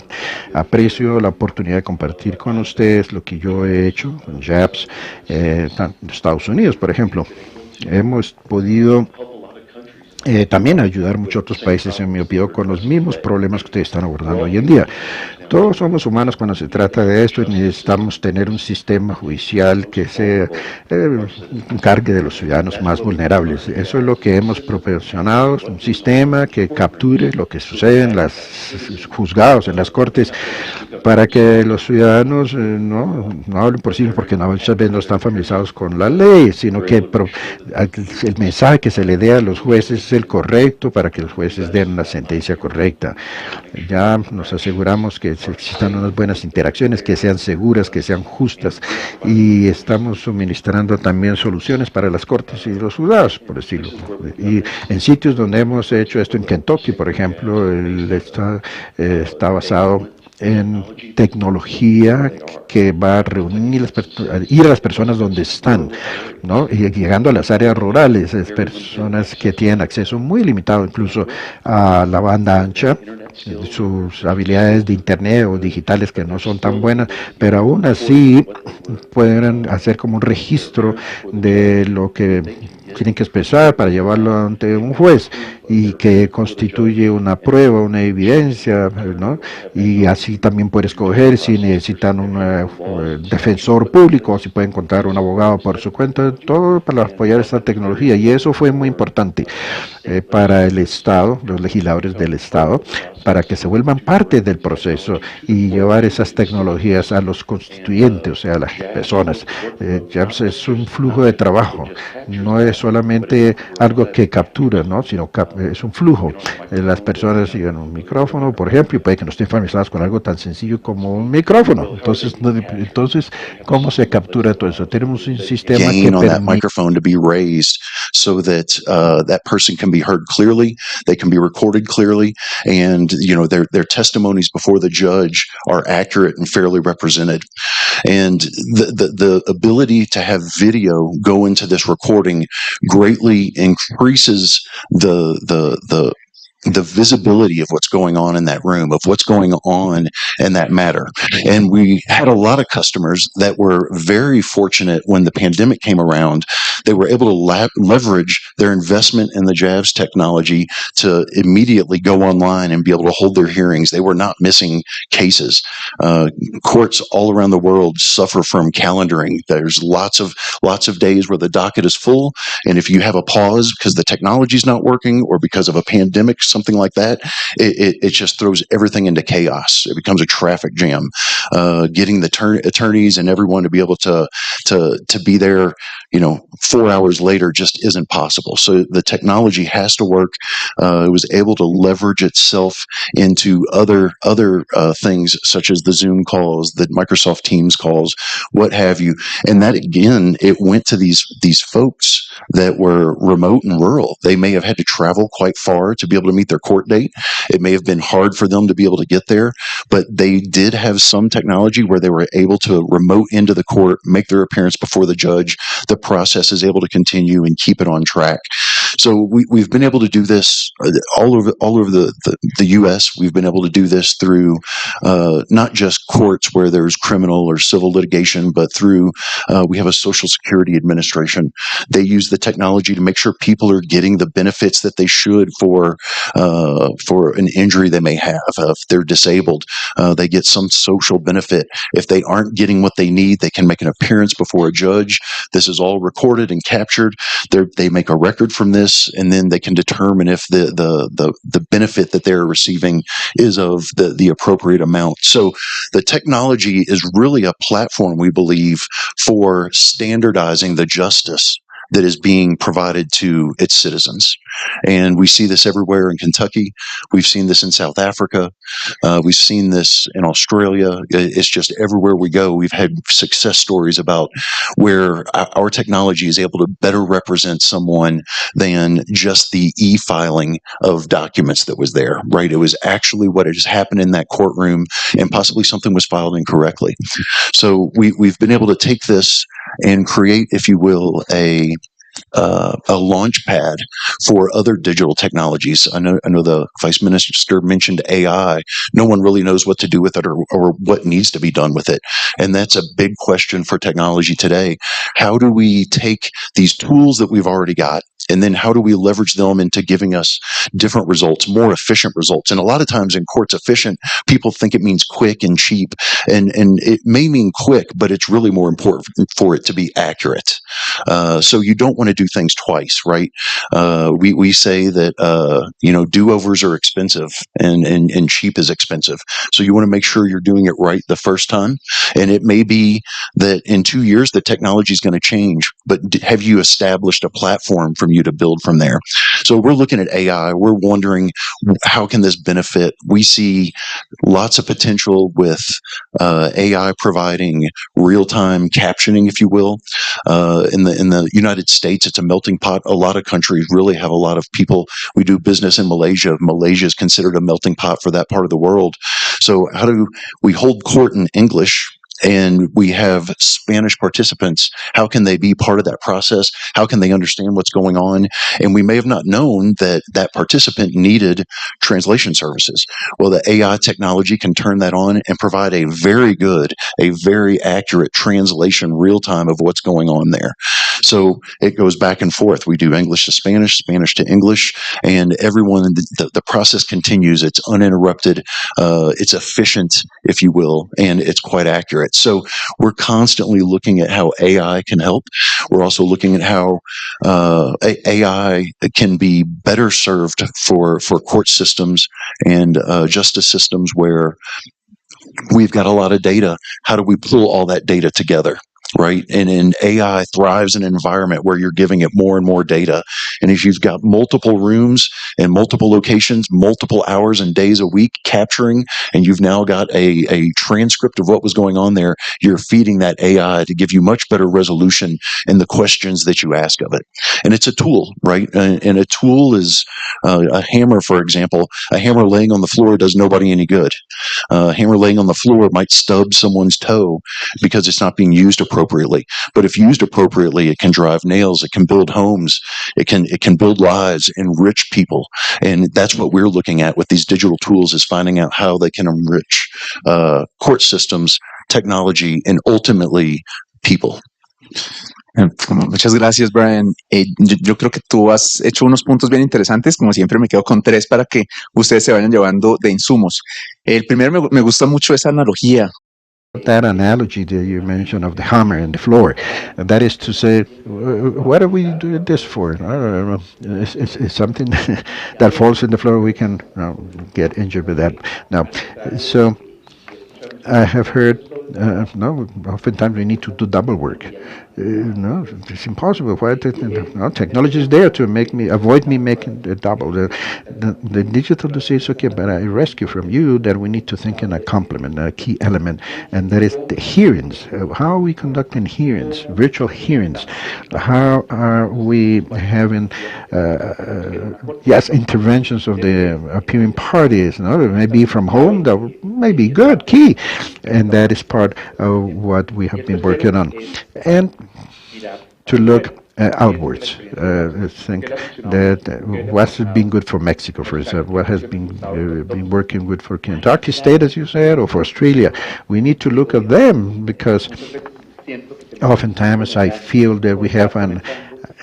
Aprecio la oportunidad de compartir con ustedes lo que yo he hecho con JABS en Estados Unidos, por ejemplo. Hemos podido también ayudar a muchos otros países, en mi opinión, con los mismos problemas que ustedes están abordando hoy en día. Todos somos humanos cuando se trata de esto y necesitamos tener un sistema judicial que se encargue de los ciudadanos más vulnerables. Eso es lo que hemos proporcionado, un sistema que capture lo que sucede en los juzgados, en las cortes, para que los ciudadanos no hablen por sí, porque muchas veces no están familiarizados con la ley, sino que el mensaje que se le dé a los jueces es el correcto para que los jueces den una sentencia correcta. Ya nos aseguramos que existan unas buenas interacciones, que sean seguras, que sean justas, y estamos suministrando también soluciones para las cortes y los juzgados, por decirlo. Y en sitios donde hemos hecho esto, en Kentucky, por ejemplo, está basado en tecnología que va a reunir ir a las personas donde están, ¿no? Y llegando a las áreas rurales, es personas que tienen acceso muy limitado incluso a la banda ancha, sus habilidades de internet o digitales que no son tan buenas, pero aún así pueden hacer como un registro de lo que tienen que expresar para llevarlo ante un juez y que constituye una prueba, una evidencia, ¿no? Y así también puede escoger si necesitan un defensor público o si pueden encontrar un abogado por su cuenta, todo para apoyar esta tecnología. Y eso fue muy importante para el Estado, los legisladores del Estado, para que se vuelvan parte del proceso y llevar esas tecnologías a los constituyentes, o sea, a las personas. Ya es un flujo de trabajo, no es solamente algo que captura, ¿no? Sino es un flujo. Las personas siguen un micrófono, por ejemplo, y puede que no estén familiarizadas con algo tan sencillo como un micrófono. Entonces, ¿cómo se captura todo eso? Tenemos un sistema que on that microphone to be raised so that that person can be heard clearly, they can be recorded clearly, and their testimonies before the judge are accurate and fairly represented. And the ability to have video go into this recording greatly increases the visibility of what's going on in that room, of what's going on in that matter. And we had a lot of customers that were very fortunate when the pandemic came around. They were able to leverage their investment in the JAVS technology to immediately go online and be able to hold their hearings. They were not missing cases. Courts all around the world suffer from calendaring. There's lots of days where the docket is full, and if you have a pause because the technology is not working or because of a pandemic, something like that, it just throws everything into chaos. It becomes a traffic jam. Getting the attorneys and everyone to be able to to be there, 4 hours later just isn't possible. So the technology has to work. It was able to leverage itself into other things such as the Zoom calls, the Microsoft Teams calls, what have you. And that again, it went to these folks that were remote and rural. They may have had to travel quite far to be able to meet their court date. It may have been hard for them to be able to get there, but they did have some technology where they were able to remote into the court, make their appearance before the judge. The process is able to continue and keep it on track. So we've been able to do this all over the U.S. We've been able to do this through not just courts where there's criminal or civil litigation, but through we have a Social Security Administration. They use the technology to make sure people are getting the benefits that they should for an injury they may have. If they're disabled, they get some social benefit. If they aren't getting what they need, they can make an appearance before a judge. This is all recorded and captured. They make a record from this, and then they can determine if the benefit that they're receiving is of the appropriate amount. So the technology is really a platform, we believe, for standardizing the justice that is being provided to its citizens. And we see this everywhere in Kentucky. We've seen this in South Africa. We've seen this in Australia. It's just everywhere we go. We've had success stories about where our technology is able to better represent someone than just the e-filing of documents that was there, right? It was actually what has happened in that courtroom, and possibly something was filed incorrectly. So we've been able to take this and create, if you will, a launch pad for other digital technologies. I know the Vice Minister mentioned AI. No one really knows what to do with it or what needs to be done with it. And that's a big question for technology today. How do we take these tools that we've already got, and then how do we leverage them into giving us different results, more efficient results? And a lot of times in courts, efficient, people think it means quick and cheap. And it may mean quick, but it's really more important for it to be accurate. So you don't want to do things twice, right? We say that, do-overs are expensive and cheap is expensive. So you want to make sure you're doing it right the first time. And it may be that in 2 years, the technology is going to change, but have you established a platform from you to build from there? So we're looking at AI. We're wondering, how can this benefit? We see lots of potential with AI providing real-time captioning, if you will. In the United States, it's a melting pot. A lot of countries really have a lot of people. We do business in Malaysia. Malaysia is considered a melting pot for that part of the world. So how do we hold court in English? And we have Spanish participants. How can they be part of that process? How can they understand what's going on? And we may have not known that that participant needed translation services. Well, the AI technology can turn that on and provide a very good, a very accurate translation real time of what's going on there. So it goes back and forth. We do English to Spanish, Spanish to English, and everyone, the process continues. It's uninterrupted. It's efficient, if you will, and it's quite accurate. So we're constantly looking at how AI can help. We're also looking at how AI can be better served for court systems and justice systems where we've got a lot of data. How do we pull all that data together? Right. And AI thrives in an environment where you're giving it more and more data. And if you've got multiple rooms and multiple locations, multiple hours and days a week capturing, and you've now got a transcript of what was going on there, you're feeding that AI to give you much better resolution in the questions that you ask of it. And it's a tool, right? And a tool is a hammer, for example. A hammer laying on the floor does nobody any good. A hammer laying on the floor might stub someone's toe because it's not being used appropriately. But if used appropriately, it can drive nails, it can build homes, it can build lives, enrich people. And that's what we're looking at with these digital tools, is finding out how they can enrich court systems, technology, and ultimately people. Muchas gracias, Brian. Yo creo que tú has hecho unos puntos bien interesantes. Como siempre, me quedo con 3 para que ustedes se vayan llevando de insumos. El primero, me gusta mucho esa analogía. That analogy that you mentioned of the hammer and the floor, that is to say, what are we doing this for? I don't know. It's something that falls in the floor. We can get injured with that. Now, so I have heard No, oftentimes we need to do double work. No, it's impossible. Why no, technology is there to make me avoid me making the double. The digital to say it's okay, but I rescue from you that we need to think in a complement, a key element, and that is the hearings. How are we conducting hearings, virtual hearings? How are we having yes, interventions of the appearing parties? No, maybe from home, that may be good, key, and that is part of what we have been working on, and to look outwards. I think that what has been good for Mexico, for example, what has been working good for Kentucky State, as you said, or for Australia. We need to look at them because oftentimes I feel that we have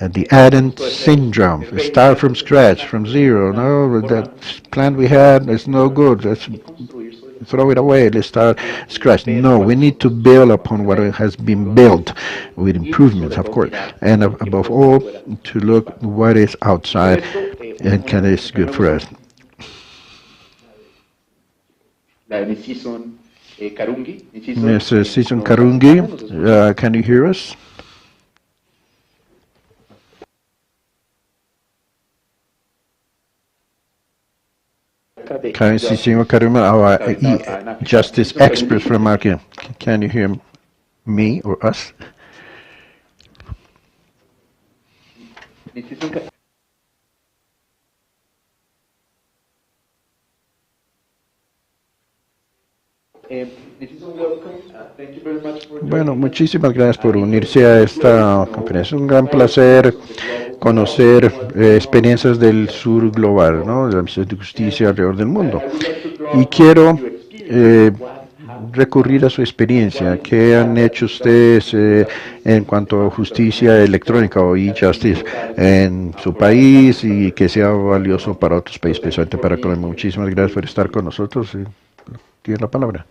the Adam syndrome. Start from scratch, from zero. No, that plan we had is no good. Let's throw it away. Let's start scratch. No, we need to build upon what has been built with improvements, of course, and above all, to look what is outside and can is good for us. Mr. Season Karungi, can you hear us? Our justice expert from Market. Can you hear me or us? Bueno, muchísimas gracias por unirse a esta conferencia. Es un gran placer conocer experiencias del sur global, ¿no? De la misión de justicia alrededor del mundo. Y quiero recurrir a su experiencia. ¿Qué han hecho ustedes en cuanto a justicia electrónica o e-justice en su país y que sea valioso para otros países, especialmente para Colombia? Muchísimas gracias por estar con nosotros. Tiene la palabra.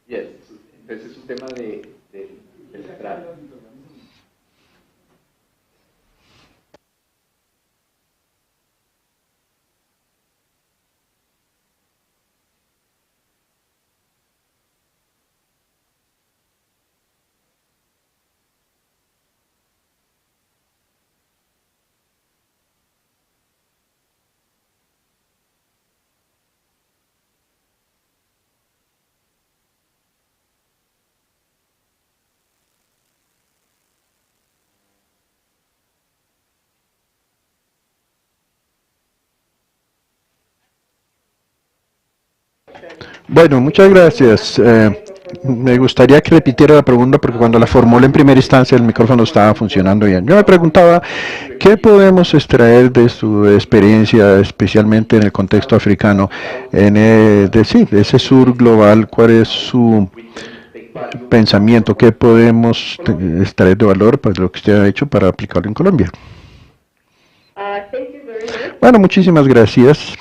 Yes, entonces es un tema del estrado. Bueno, muchas gracias. Me gustaría que repitiera la pregunta porque cuando la formulé en primera instancia el micrófono estaba funcionando bien. Yo me preguntaba, ¿qué podemos extraer de su experiencia, especialmente en el contexto africano, de ese sur global? ¿Cuál es su pensamiento? ¿Qué podemos extraer de valor para lo que usted ha hecho para aplicarlo en Colombia? Bueno, muchísimas gracias.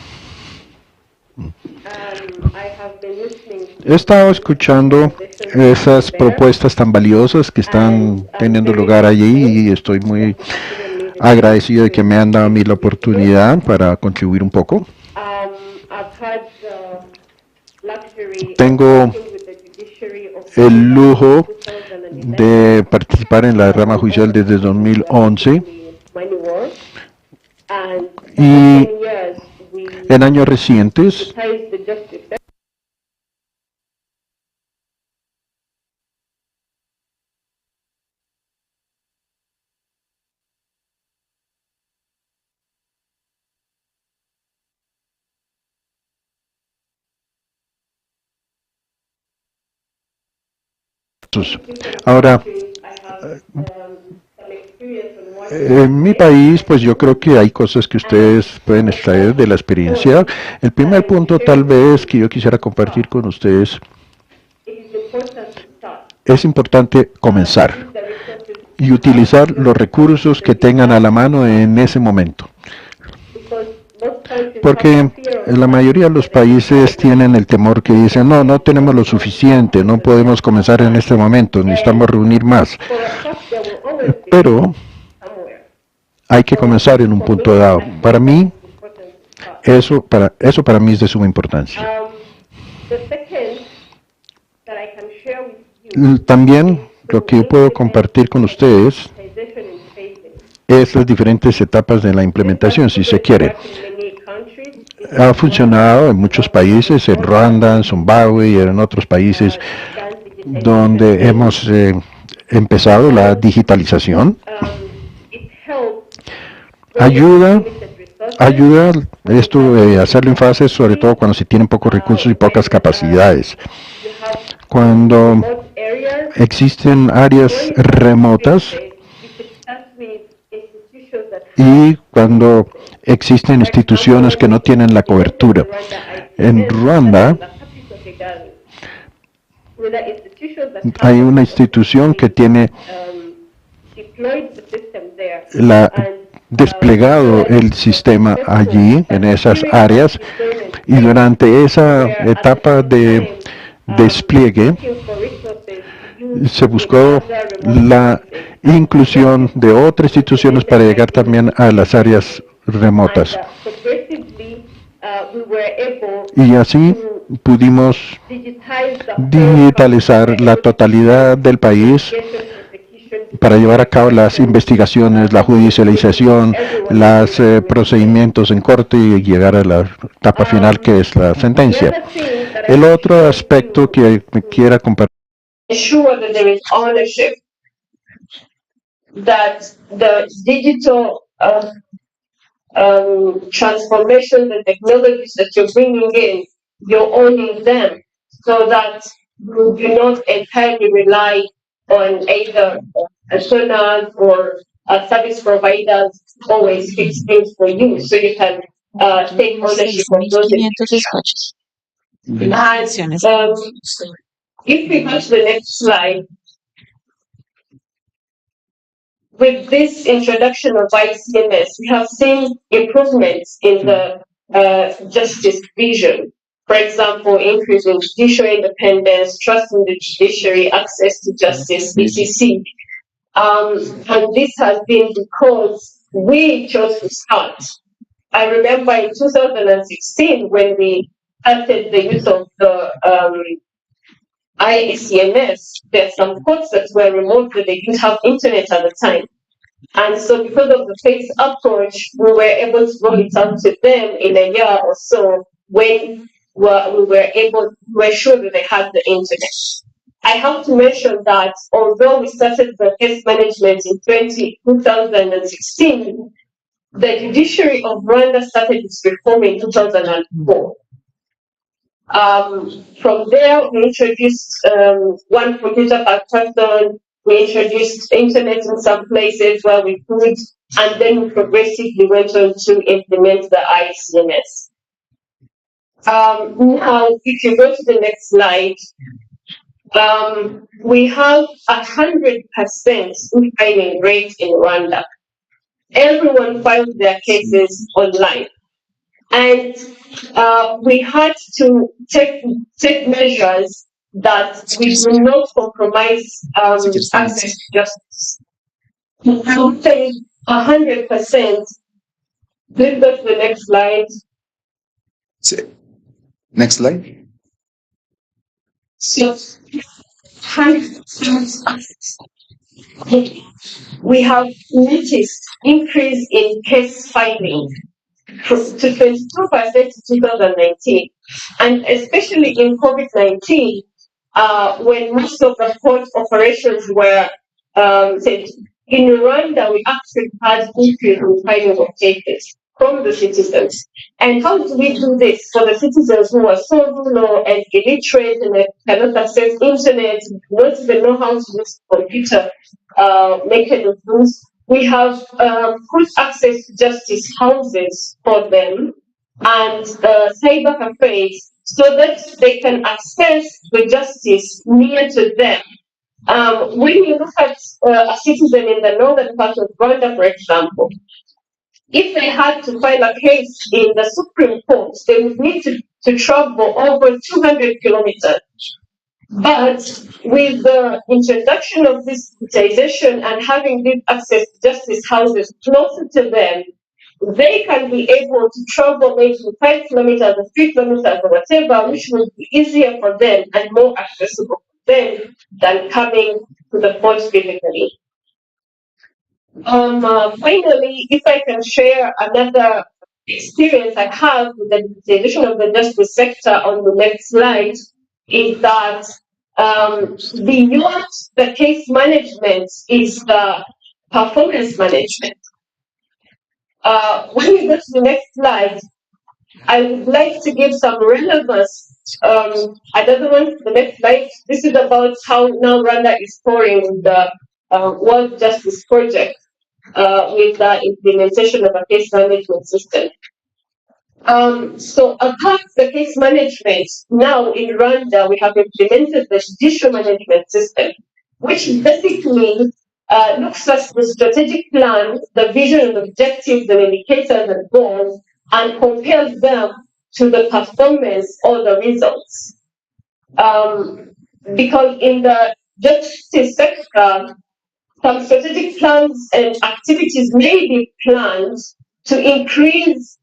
He estado escuchando esas propuestas tan valiosas que están teniendo lugar allí y estoy muy agradecido de que me han dado a mí la oportunidad para contribuir un poco. Tengo el lujo de participar en la rama judicial desde 2011 y en años recientes ahora, en mi país, pues yo creo que hay cosas que ustedes pueden extraer de la experiencia. El primer punto tal vez que yo quisiera compartir con ustedes es importante comenzar y utilizar los recursos que tengan a la mano en ese momento. Porque la mayoría de los países tienen el temor que dicen, no, no tenemos lo suficiente, no podemos comenzar en este momento, necesitamos reunir más. Pero hay que comenzar en un punto dado. Para mí, eso para mí es de suma importancia. También lo que yo puedo compartir con ustedes es las diferentes etapas de la implementación, si se quiere. Ha funcionado en muchos países, en Ruanda, en Zimbabue y en otros países donde hemos empezado la digitalización. Ayuda esto de hacerlo en fases, sobre todo cuando se tienen pocos recursos y pocas capacidades. Cuando existen áreas remotas y cuando existen instituciones que no tienen la cobertura. En Ruanda hay una institución que tiene desplegado el sistema allí, en esas áreas, y durante esa etapa de despliegue se buscó la inclusión de otras instituciones para llegar también a las áreas remotas. Y así pudimos digitalizar la totalidad del país para llevar a cabo las investigaciones, la judicialización, los procedimientos en corte y llegar a la etapa final, que es la sentencia. El otro aspecto que me quiera compartir. Ensure that there is ownership, that the digital transformation, the technologies that you're bringing in, you're owning them, so that you do not entirely rely on either personas or service providers always fix things for you, so you can take ownership of those despachos. And if we go to the next slide, with this introduction of ICMS, we have seen improvements in the justice vision. For example, increase in judicial independence, trust in the judiciary, access to justice, etc. And this has been because we chose to start. I remember in 2016 when we started the use of the ICMS, there's some courts that were remote, that they didn't have internet at the time. And so because of the phased approach, we were able to roll it out to them in a year or so when we were sure that they had the internet. I have to mention that although we started the case management in 2016, the judiciary of Rwanda started its reform in 2004. From there, we introduced one computer per person. We introduced internet in some places where we could, and then we progressively went on to implement the ICMS. Now, if you go to the next slide, we have 100% e-filing rate in Rwanda. Everyone filed their cases online. And we had to take measures that we do not compromise access to justice. To say 100%. Please go to the next slide. Next slide. So, we have noticed increase in case filing to 22% in 2019, and especially in COVID-19, when most of the court operations were said, in Rwanda, we actually had increase in filing of cases from the citizens. And how do we do this for the citizens who are so rural and illiterate and they cannot access internet, don't even know how to use computer mechanisms? We have put access to justice houses for them and cyber cafes so that they can access the justice near to them. When you look at a citizen in the northern part of Rwanda, for example, if they had to file a case in the Supreme Court, they would need to travel over 200 kilometers. But with the introduction of this digitization and having this access to justice houses closer to them, they can be able to travel maybe 5 kilometers or 3 kilometers or whatever, which will be easier for them and more accessible for them than coming to the court physically. Finally, if I can share another experience I have with the digitization of the justice sector on the next slide, is that beyond the case management is the performance management. When we go to the next slide, I would like to give some relevance. Another one, the next slide. This is about how now Rwanda is scoring with the World Justice Project with the implementation of a case management system. So apart the case management, now in Rwanda we have implemented the judicial management system, which basically looks at the strategic plan, the vision and objectives, the indicators and goals, and compares them to the performance or the results. Because in the justice sector, some strategic plans and activities may be planned to increase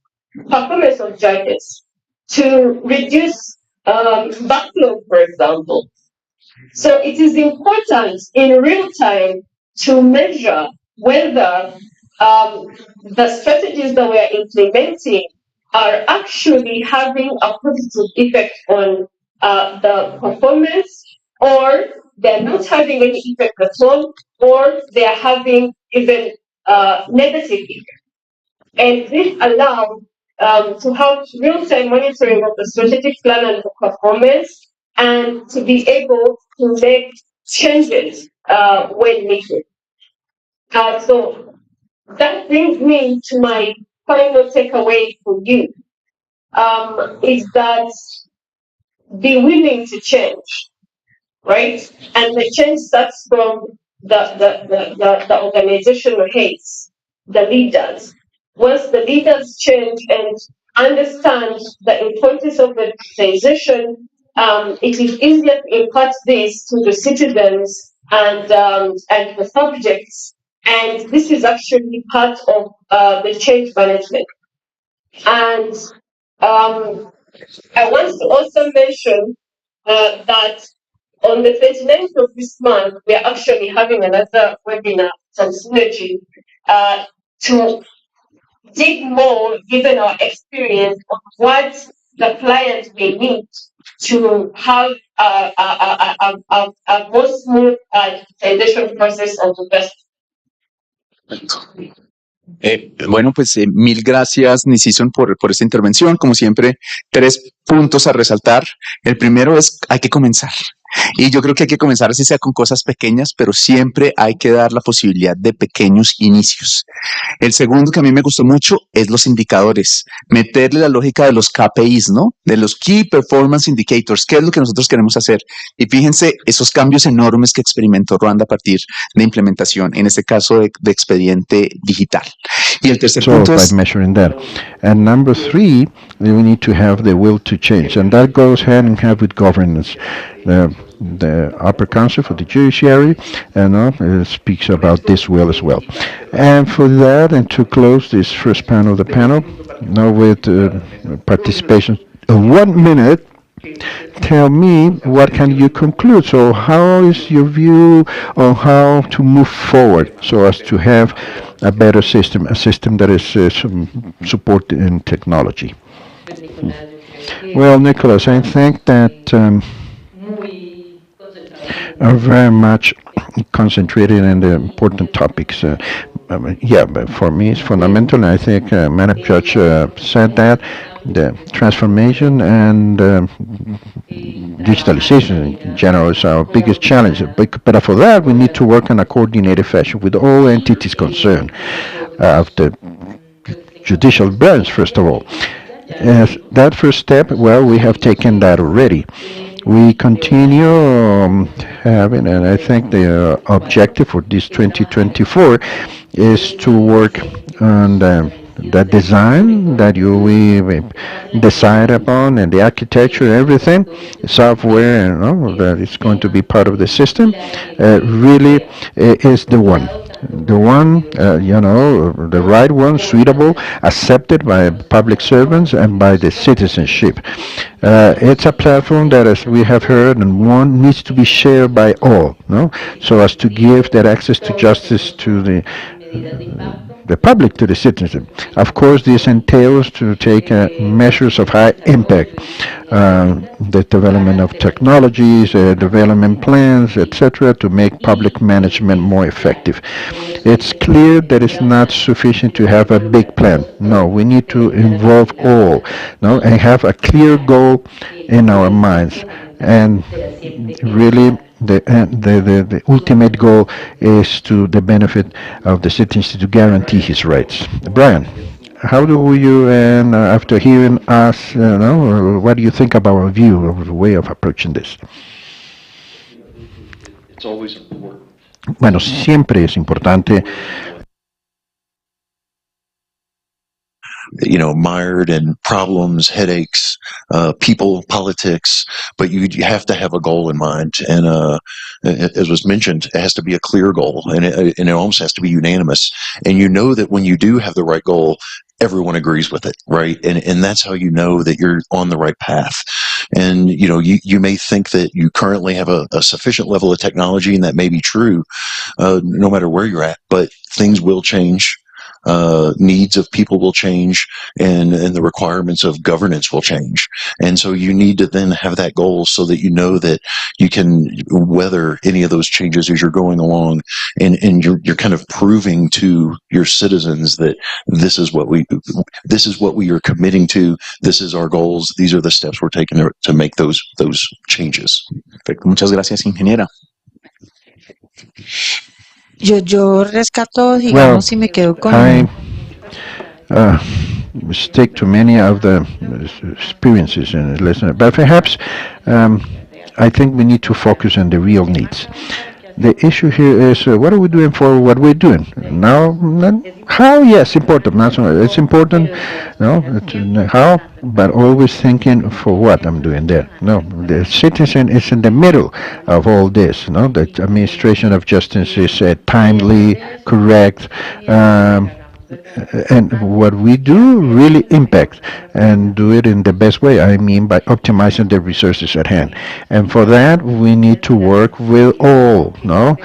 performance of judges, to reduce backlog, for example. So it is important in real time to measure whether the strategies that we are implementing are actually having a positive effect on the performance, or they're not having any effect at all, or they are having even negative effect. And this allows to have real-time monitoring of the strategic plan and the performance, and to be able to make changes when needed. So that brings me to my final takeaway for you, is that be willing to change, right? And the change starts from the organizational heads, the leaders. Once the leaders change and understand the importance of the digitization, it is easier to impart this to the citizens and the subjects. And this is actually part of the change management. And I want to also mention that on the 29th of this month, we are actually having another webinar from Synergy to dig more, given our experience, of what the client may need to have a more smooth digitization process of the best. Bueno, pues mil gracias, Nisison, por esta intervención. Como siempre, 3 puntos a resaltar. El primero es, hay que comenzar. Y yo creo que hay que comenzar así sea con cosas pequeñas, pero siempre hay que dar la posibilidad de pequeños inicios. El segundo que a mí me gustó mucho es los indicadores, meterle la lógica de los KPIs, ¿no? De los Key Performance Indicators, qué es lo que nosotros queremos hacer. Y fíjense esos cambios enormes que experimentó Rwanda a partir de implementación, en este caso de expediente digital. Y el tercer punto es... by measuring that. And number 3, we need to have the will to change, and that goes hand in hand with governance. The Upper Council for the Judiciary speaks about this will as well. And for that, and to close this first panel of the panel, now with participation of 1 minute, tell me what can you conclude. So how is your view on how to move forward so as to have a better system, a system that is supported in technology? Well, Nicholas, I think that are very much concentrated on the important topics. But for me, it's fundamental. I think Madam Judge said that the transformation and digitalization in general is our biggest challenge. But for that, we need to work in a coordinated fashion with all entities concerned of the judicial branch, first of all. As that first step, well, we have taken that already. We continue having, and I think the objective for this 2024 is to work on the design that we decide upon and the architecture, everything, software, that is going to be part of the system, really is the one, the right one, suitable, accepted by public servants and by the citizenship. It's a platform that, as we have heard, and one needs to be shared by all, no, so as to give that access to justice to the public, to the citizen. Of course, this entails to take measures of high impact, the development of technologies, development plans, etc., to make public management more effective. It's clear that it's not sufficient to have a big plan. No, we need to involve all, no, and have a clear goal in our minds. And really, the ultimate goal is to the benefit of the citizens to guarantee his rights. Brian, how do you, and after hearing us, what do you think about our view of the way of approaching this? It's always important. Bueno, siempre es importante, mired in problems, headaches, people, politics, but you have to have a goal in mind. And as was mentioned, it has to be a clear goal, and it almost has to be unanimous. And you know that when you do have the right goal, everyone agrees with it, right? And that's how you know that you're on the right path. And you may think that you currently have a sufficient level of technology, and that may be true, no matter where you're at. But things will change. Needs of people will change, and the requirements of governance will change. And so you need to then have that goal so that you know that you can weather any of those changes as you're going along, and you're kind of proving to your citizens that this is what we are committing to. This is our goals. These are the steps we're taking to make those changes. Perfecto. Muchas gracias, ingeniera. Yo rescato, well, digamos, y me quedo con... I stick to many of the experiences and lessons, but perhaps I think we need to focus on the real needs. The issue here is what are we doing for what we're doing now? How? Yes, important. It's important. No, how? But always thinking for what I'm doing there. No, the citizen is in the middle of all this. No, the administration of justice is timely, correct. And what we do really impacts, and do it in the best way. I mean by optimizing the resources at hand, and for that we need to work with all. No,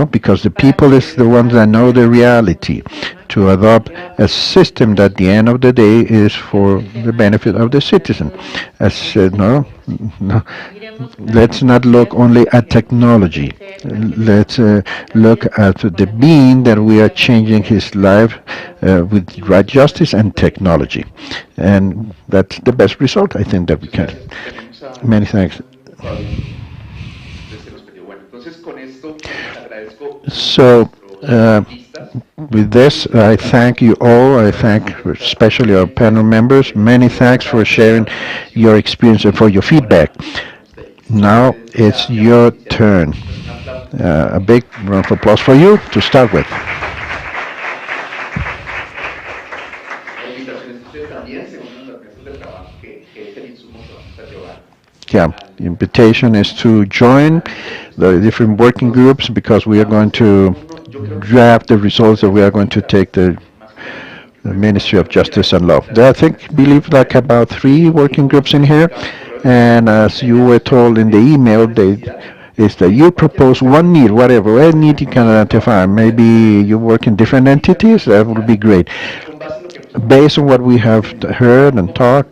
because the people is the ones that know the reality, to adopt a system that at the end of the day is for the benefit of the citizen. As said, no, let's not look only at technology. Let's look at the being that we are changing his life with right justice and technology. And that's the best result, I think, that we can. Many thanks. So, with this, I thank you all. I thank especially our panel members. Many thanks for sharing your experience and for your feedback. Now it's your turn. A big round of applause for you to start with. Yeah, the invitation is to join the different working groups, because we are going to draft the results that we are going to take the Ministry of Justice and Law. There, I believe like about 3 working groups in here, and as you were told in the email, is that you propose one need, whatever, any need you can identify. Maybe you work in different entities, that would be great. Based on what we have heard and talked,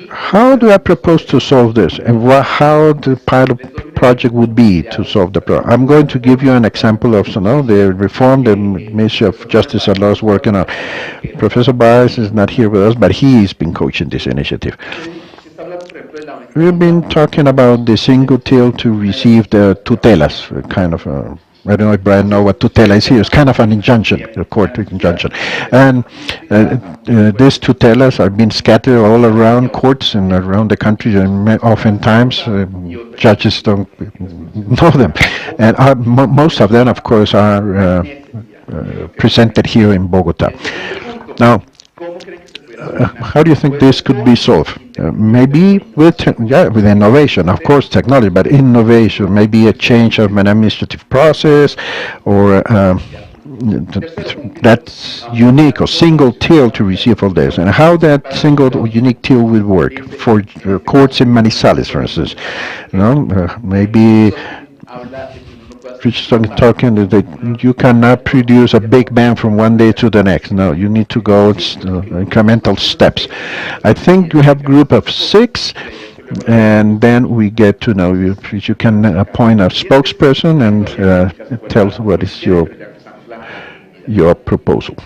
how do I propose to solve this, and how the pilot project would be to solve the problem? I'm going to give you an example of the reform the Ministry of Justice and Law is working on. Professor Baez is not here with us, but he's been coaching this initiative. We've been talking about the single till to receive the tutelas, kind of I don't know if Brian know what tutela is here. It's kind of an injunction, a court injunction. And these tutelas are being scattered all around courts and around the country, and oftentimes judges don't know them. And most of them, of course, are presented here in Bogota. Now, how do you think this could be solved? Maybe with with innovation, of course, technology, but innovation, maybe a change of an administrative process, or that's unique or single till to receive all this, and how that single or unique till will work for courts in Manizales, for instance. Maybe talking that you cannot produce a big bang from one day to the next. No, you need to go incremental steps. I think you have group of 6, and then we get to know you. You can appoint a spokesperson and tell what is your proposal.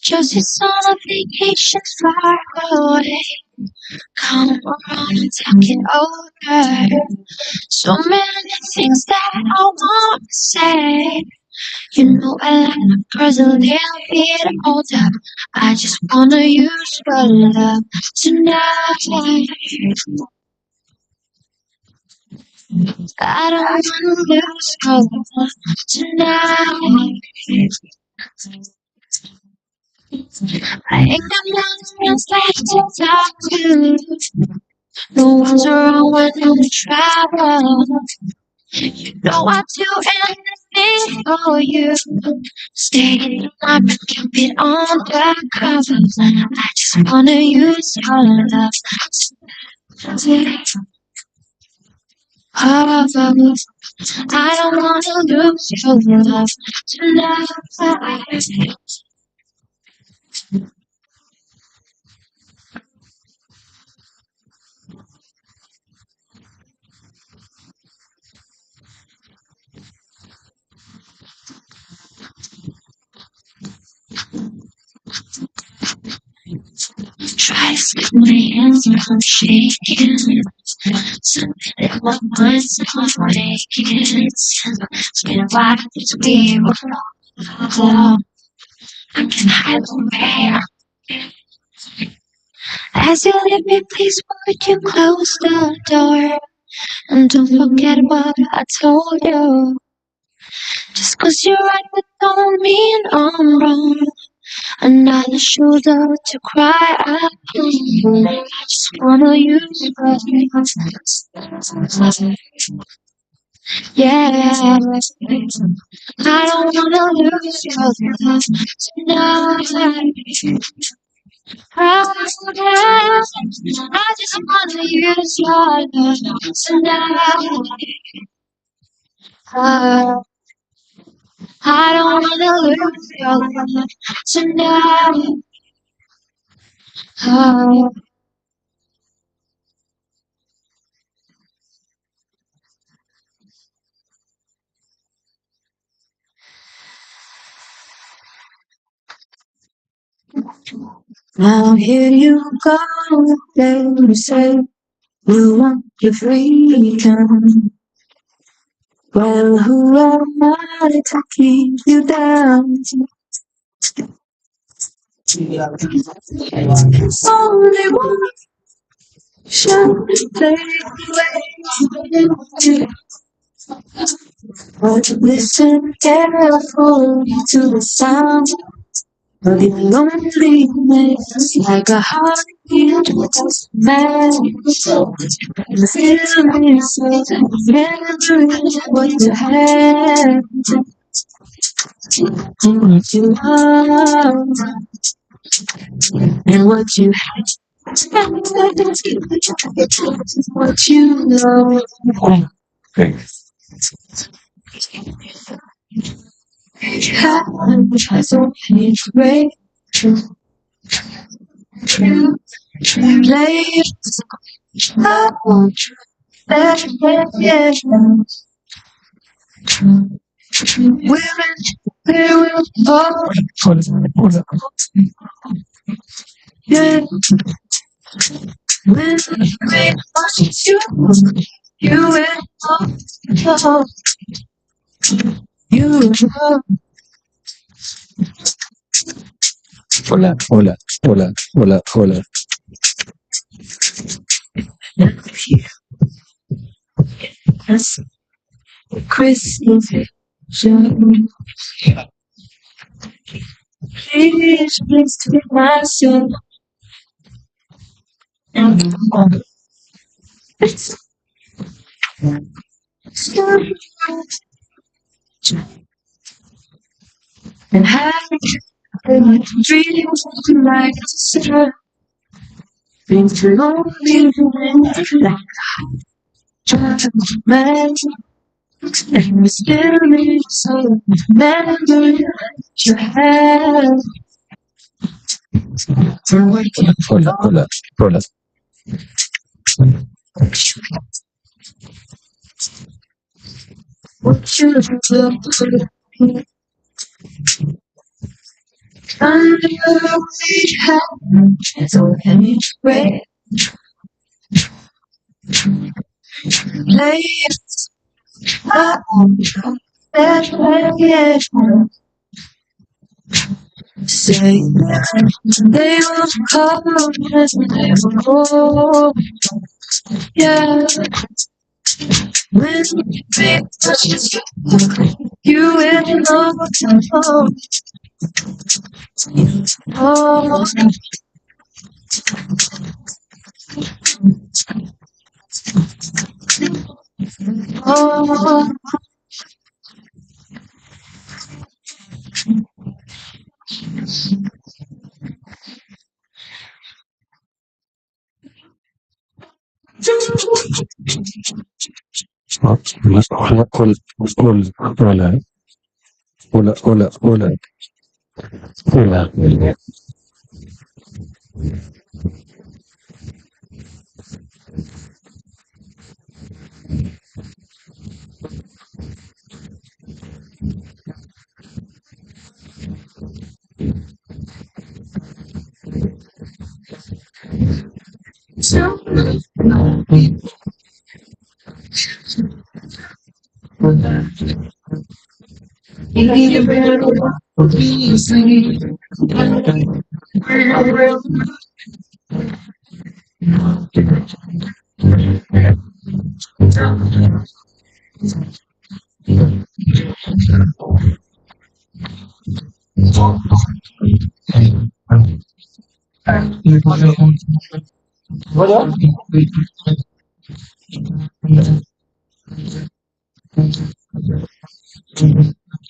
Josie's on a vacation far away. Come around and talk it over. So many things that I want to say. You know I like my girls a little bit older. I just wanna use your love tonight. I don't wanna lose your love tonight. I ain't got nothing else left to talk to. No one's around when I'm travel. You know I'd do anything for you. Stay in the night, but keep it undercover. I just wanna use your love. I don't wanna lose your love tonight. Try to slip my hands and I'm shaking. Something in my mind's not making sense. It's been a while since we were alone. I can hide away. As you leave me, please would you close the door? And don't forget what I told you. Just 'cause you're right, but don't mean I'm wrong. Another shoulder to cry upon. I just wanna use your yeah. I don't wanna lose your love tonight. I just wanna use your love tonight. I don't wanna lose your love tonight. Now here you go, then you say you want your freedom. Well, who am I to keep you down? Only one should take away. But listen carefully to the sound of your loneliness, like a heartbeat just mad. And the feeling is so remembering what you had and what you are and what you had. What you know. Has only great place. I want you back, yeah. Women, they will fall. Yeah. When they want you will fall. You will. Hola, hola, hola, hola, hola. Yes. crucifixion. Please, please take my soul and it's and having dreams tonight to things to lonely like man and we still need so remember you have for waking Hola. what you do. Under we have so many ways place that way say they will come as they will go. Yeah, when big touches you in love oh, oh, Hola. so you better be singing.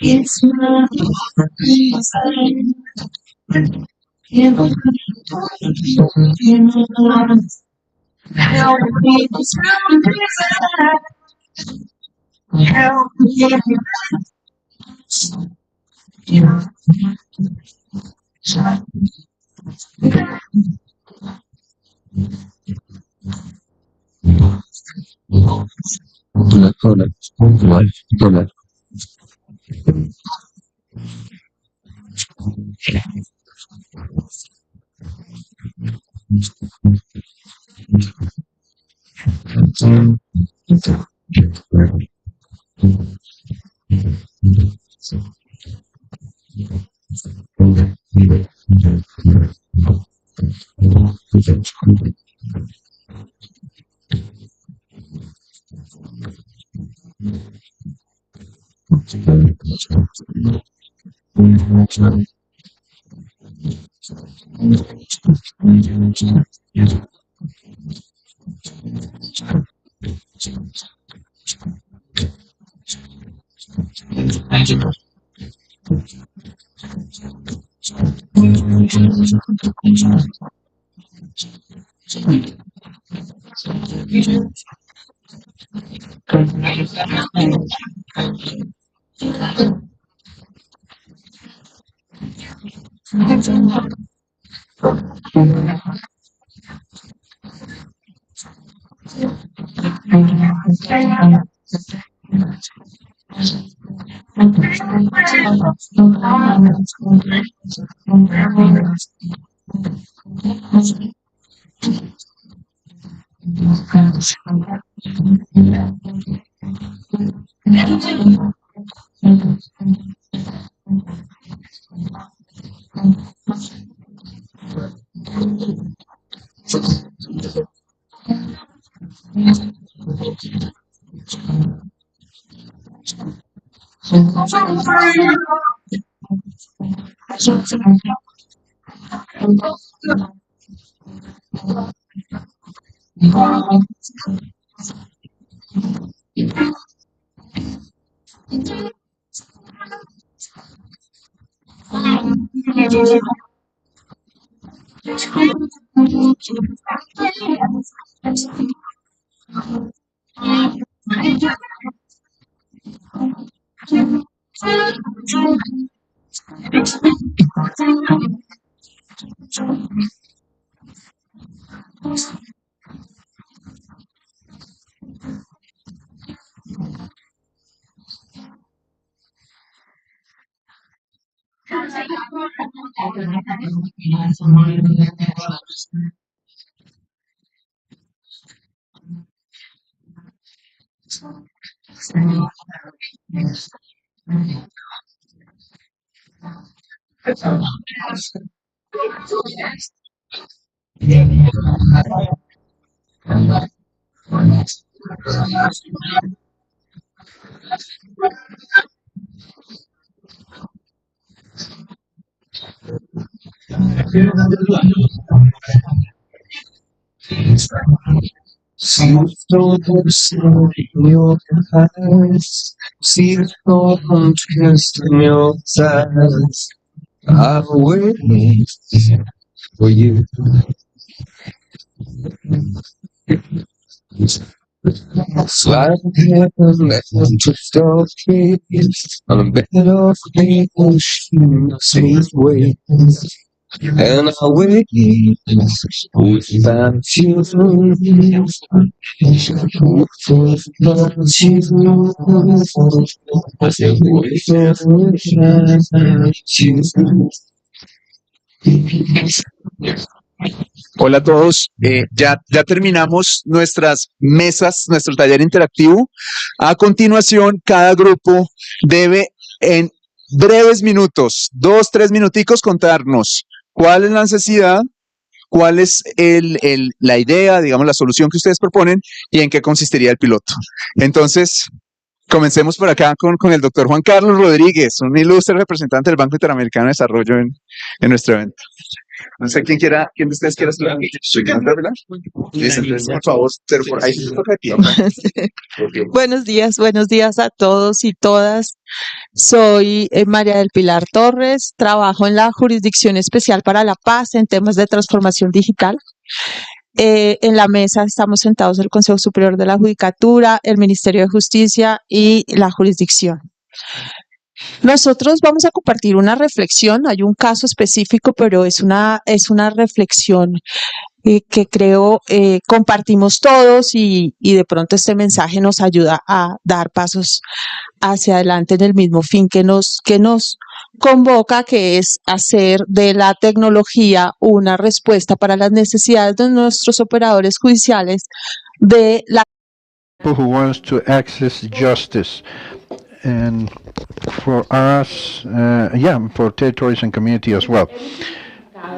It's my reason. Help me help me Hola. See the flowers in your eyes. See the storms cast in your eyes. I've waited for you. Slide heaven and drift off trees on a bed of green ocean, sweet waves. And I wait without you. Hola a todos, ya terminamos nuestras mesas, nuestro taller interactivo. A continuación, cada grupo debe en breves minutos, 2, 3 minuticos, contarnos cuál es la necesidad, cuál es la idea, digamos, la solución que ustedes proponen y en qué consistiría el piloto. Entonces, comencemos por acá con el doctor Juan Carlos Rodríguez, un ilustre representante del Banco Interamericano de Desarrollo en nuestro evento. No sé quién de ustedes quiera hablar. ¿Verdad? Listo, entonces, por favor, pero por ahí se toca aquí. Buenos días a todos y todas. Soy María del Pilar Torres, trabajo en la Jurisdicción Especial para la Paz en temas de transformación digital. En la mesa estamos sentados el Consejo Superior de la Judicatura, el Ministerio de Justicia y la jurisdicción. Nosotros vamos a compartir una reflexión, hay un caso específico, pero es una reflexión que creo compartimos todos y de pronto este mensaje nos ayuda a dar pasos hacia adelante en el mismo fin que nos convoca, que es hacer de la tecnología una respuesta para las necesidades de nuestros operadores judiciales de la People who wants to access justice. And for us, for territories and community as well.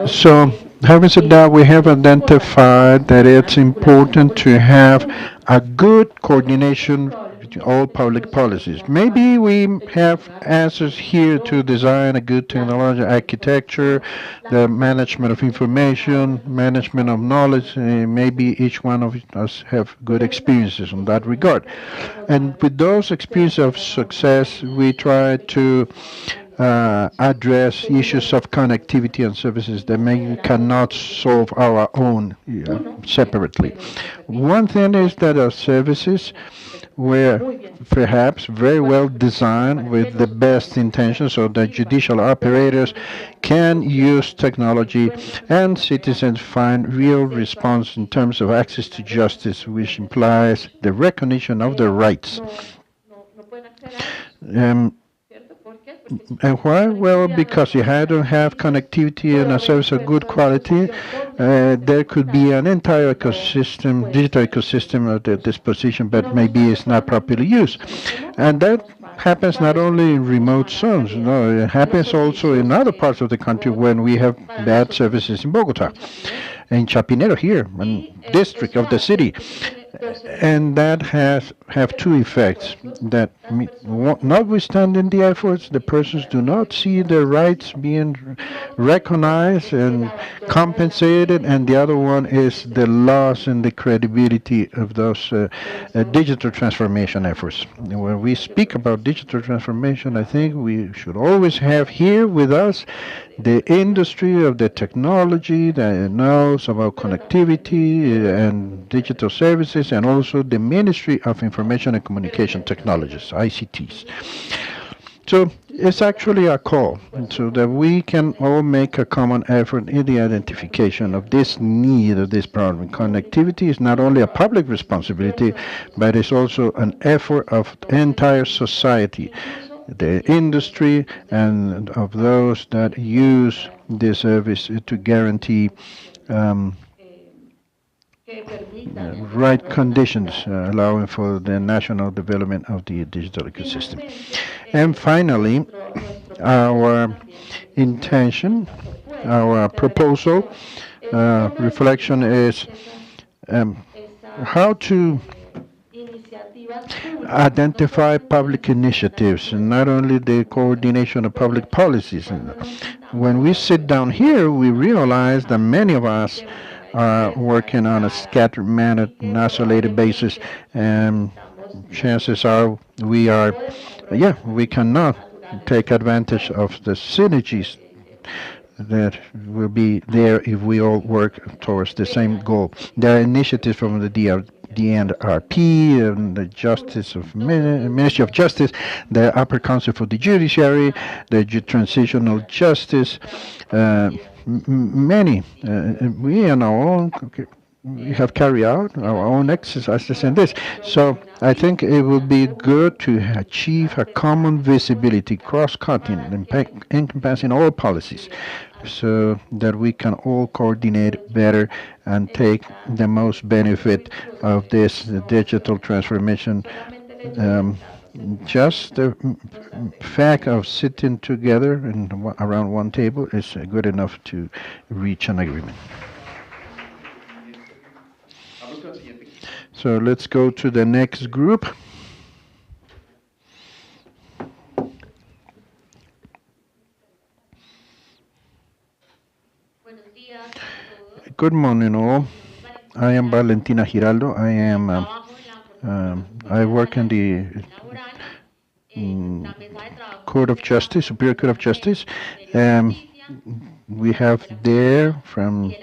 So, having said that, we have identified that it's important to have a good coordination between all public policies. Maybe we have answers here to design a good technology architecture, the management of information, management of knowledge. Maybe each one of us have good experiences in that regard. And with those experiences of success, we try to address issues of connectivity and services that cannot solve our own separately. One thing is that our services were perhaps very well designed with the best intentions so that judicial operators can use technology and citizens find real response in terms of access to justice, which implies the recognition of their rights. And why? Well, because you don't have connectivity and a service of good quality, there could be an entire ecosystem, digital ecosystem at their disposition, but maybe it's not properly used. And that happens not only in remote zones, it happens also in other parts of the country when we have bad services in Bogota, in Chapinero here, in district of the city. and that have two effects. That notwithstanding the efforts, the persons do not see their rights being recognized and compensated, and the other one is the loss in the credibility of those digital transformation efforts. When we speak about digital transformation, I think we should always have here with us the industry of the technology that knows about connectivity and digital services, and also the Ministry of Information and Communication Technologies, ICTs. So it's actually a call so that we can all make a common effort in the identification of this need of this problem. Connectivity is not only a public responsibility, but it's also an effort of the entire society, the industry, and of those that use this service to guarantee right conditions, allowing for the national development of the digital ecosystem. And finally, our intention, our proposal, reflection is how to identify public initiatives, and not only the coordination of public policies. And when we sit down here, we realize that many of us are working on a scattered manner, an isolated basis, and chances are we cannot take advantage of the synergies that will be there if we all work towards the same goal. There are initiatives from the DNRP and the Ministry of Justice, the Upper Council for the Judiciary, the Transitional Justice, many. We on our own we have carried out our own exercises in this. So I think it would be good to achieve a common visibility, cross-cutting, encompassing all policies, so that we can all coordinate better and take the most benefit of this digital transformation. Just the fact of sitting together around one table is good enough to reach an agreement. So let's go to the next group. Good morning, all. I am Valentina Giraldo. I work in the Court of Justice, Superior Court of Justice. We have there from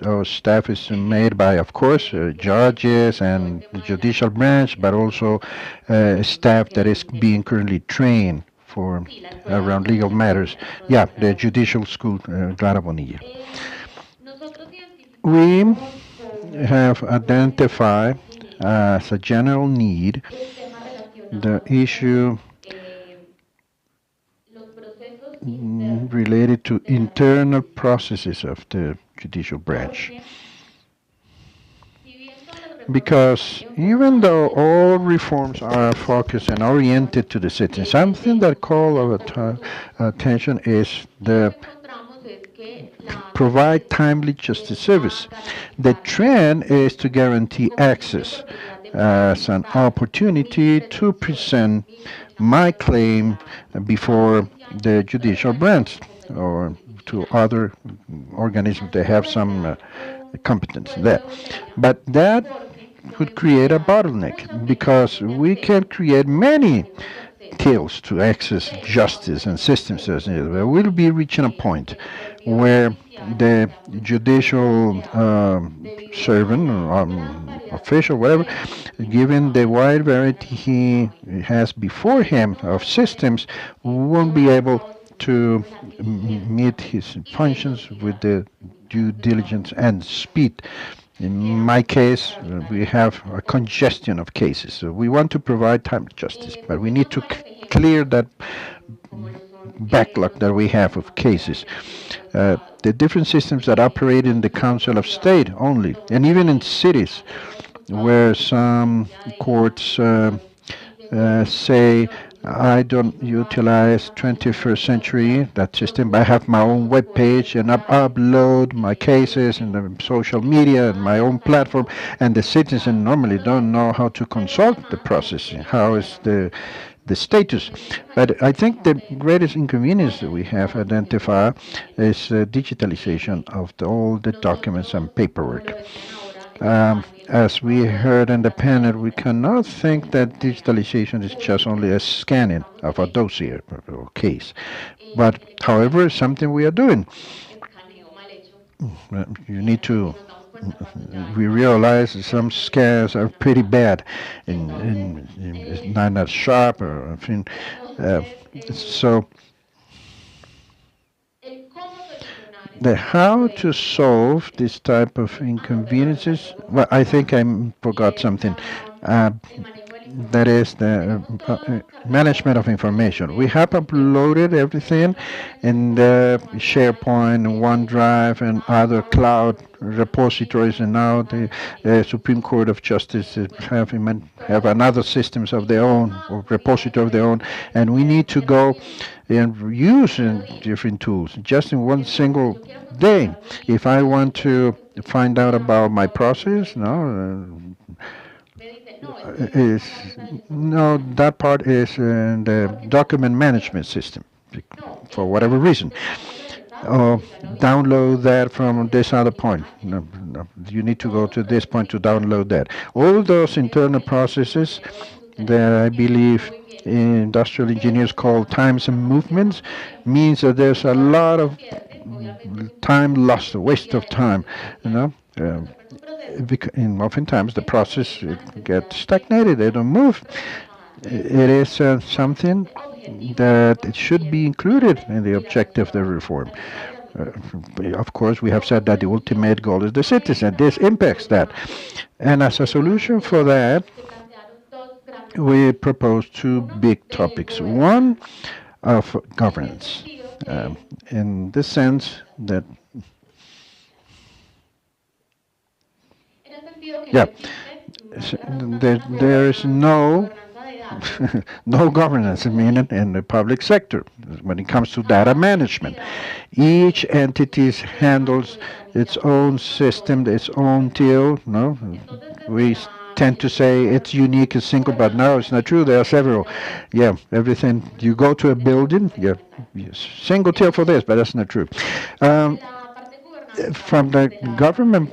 our staff is made by, of course, judges and the judicial branch, but also staff that is being currently trained for around legal matters. Yeah, the judicial school, Clara Bonilla. We have identified as a general need the issue related to internal processes of the judicial branch. Because even though all reforms are focused and oriented to the citizen, something that calls our attention is the provide timely justice service. The trend is to guarantee access as an opportunity to present my claim before the judicial branch or to other organisms that have some competence there. But that could create a bottleneck because we can create many tools to access justice and systems. We will be reaching a point where the judicial servant or official, whatever, given the wide variety he has before him of systems, won't be able to meet his functions with the due diligence and speed. In my case, we have a congestion of cases. So we want to provide timely justice, but we need to clear that backlog that we have of cases. The different systems that operate in the Council of State only, and even in cities, where some courts say I don't utilize 21st century that system. I have my own web page and upload my cases in the social media and my own platform. And the citizen normally don't know how to consult the process. How is the status? But I think the greatest inconvenience that we have identified is digitalization of all the documents and paperwork. As we heard in the panel, we cannot think that digitalization is just only a scanning of a dossier or case. But, however, it's something we are doing. You need to. We realize that some scans are pretty bad, it's not that sharp, or I mean, uh, so the how to solve this type of inconveniences. Well, I think I forgot something. Uh, that is the management of information. We have uploaded everything in the SharePoint, OneDrive, and other cloud repositories, and now the Supreme Court of Justice have another systems of their own, or repository of their own, and we need to go and use different tools just in one single day. If I want to find out about my process, no, is no, that part is in the document management system for whatever reason. Download that from this other point. No, no, you need to go to this point to download that. All those internal processes that I believe industrial engineers call times and movements means that there's a lot of time lost, a waste of time, you know. And oftentimes the process gets stagnated, they don't move. It is something that it should be included in the objective of the reform. Of course, we have said that the ultimate goal is the citizen. This impacts that. And as a solution for that, we propose two big topics. One of governance, in the sense that, yeah, there is no no governance, I mean, in the public sector when it comes to data management. Each entity handles its own system, its own deal. No, we tend to say it's unique, it's single, but no, it's not true. There are several. Yeah, everything. You go to a building, yeah, single till for this, but that's not true. From the government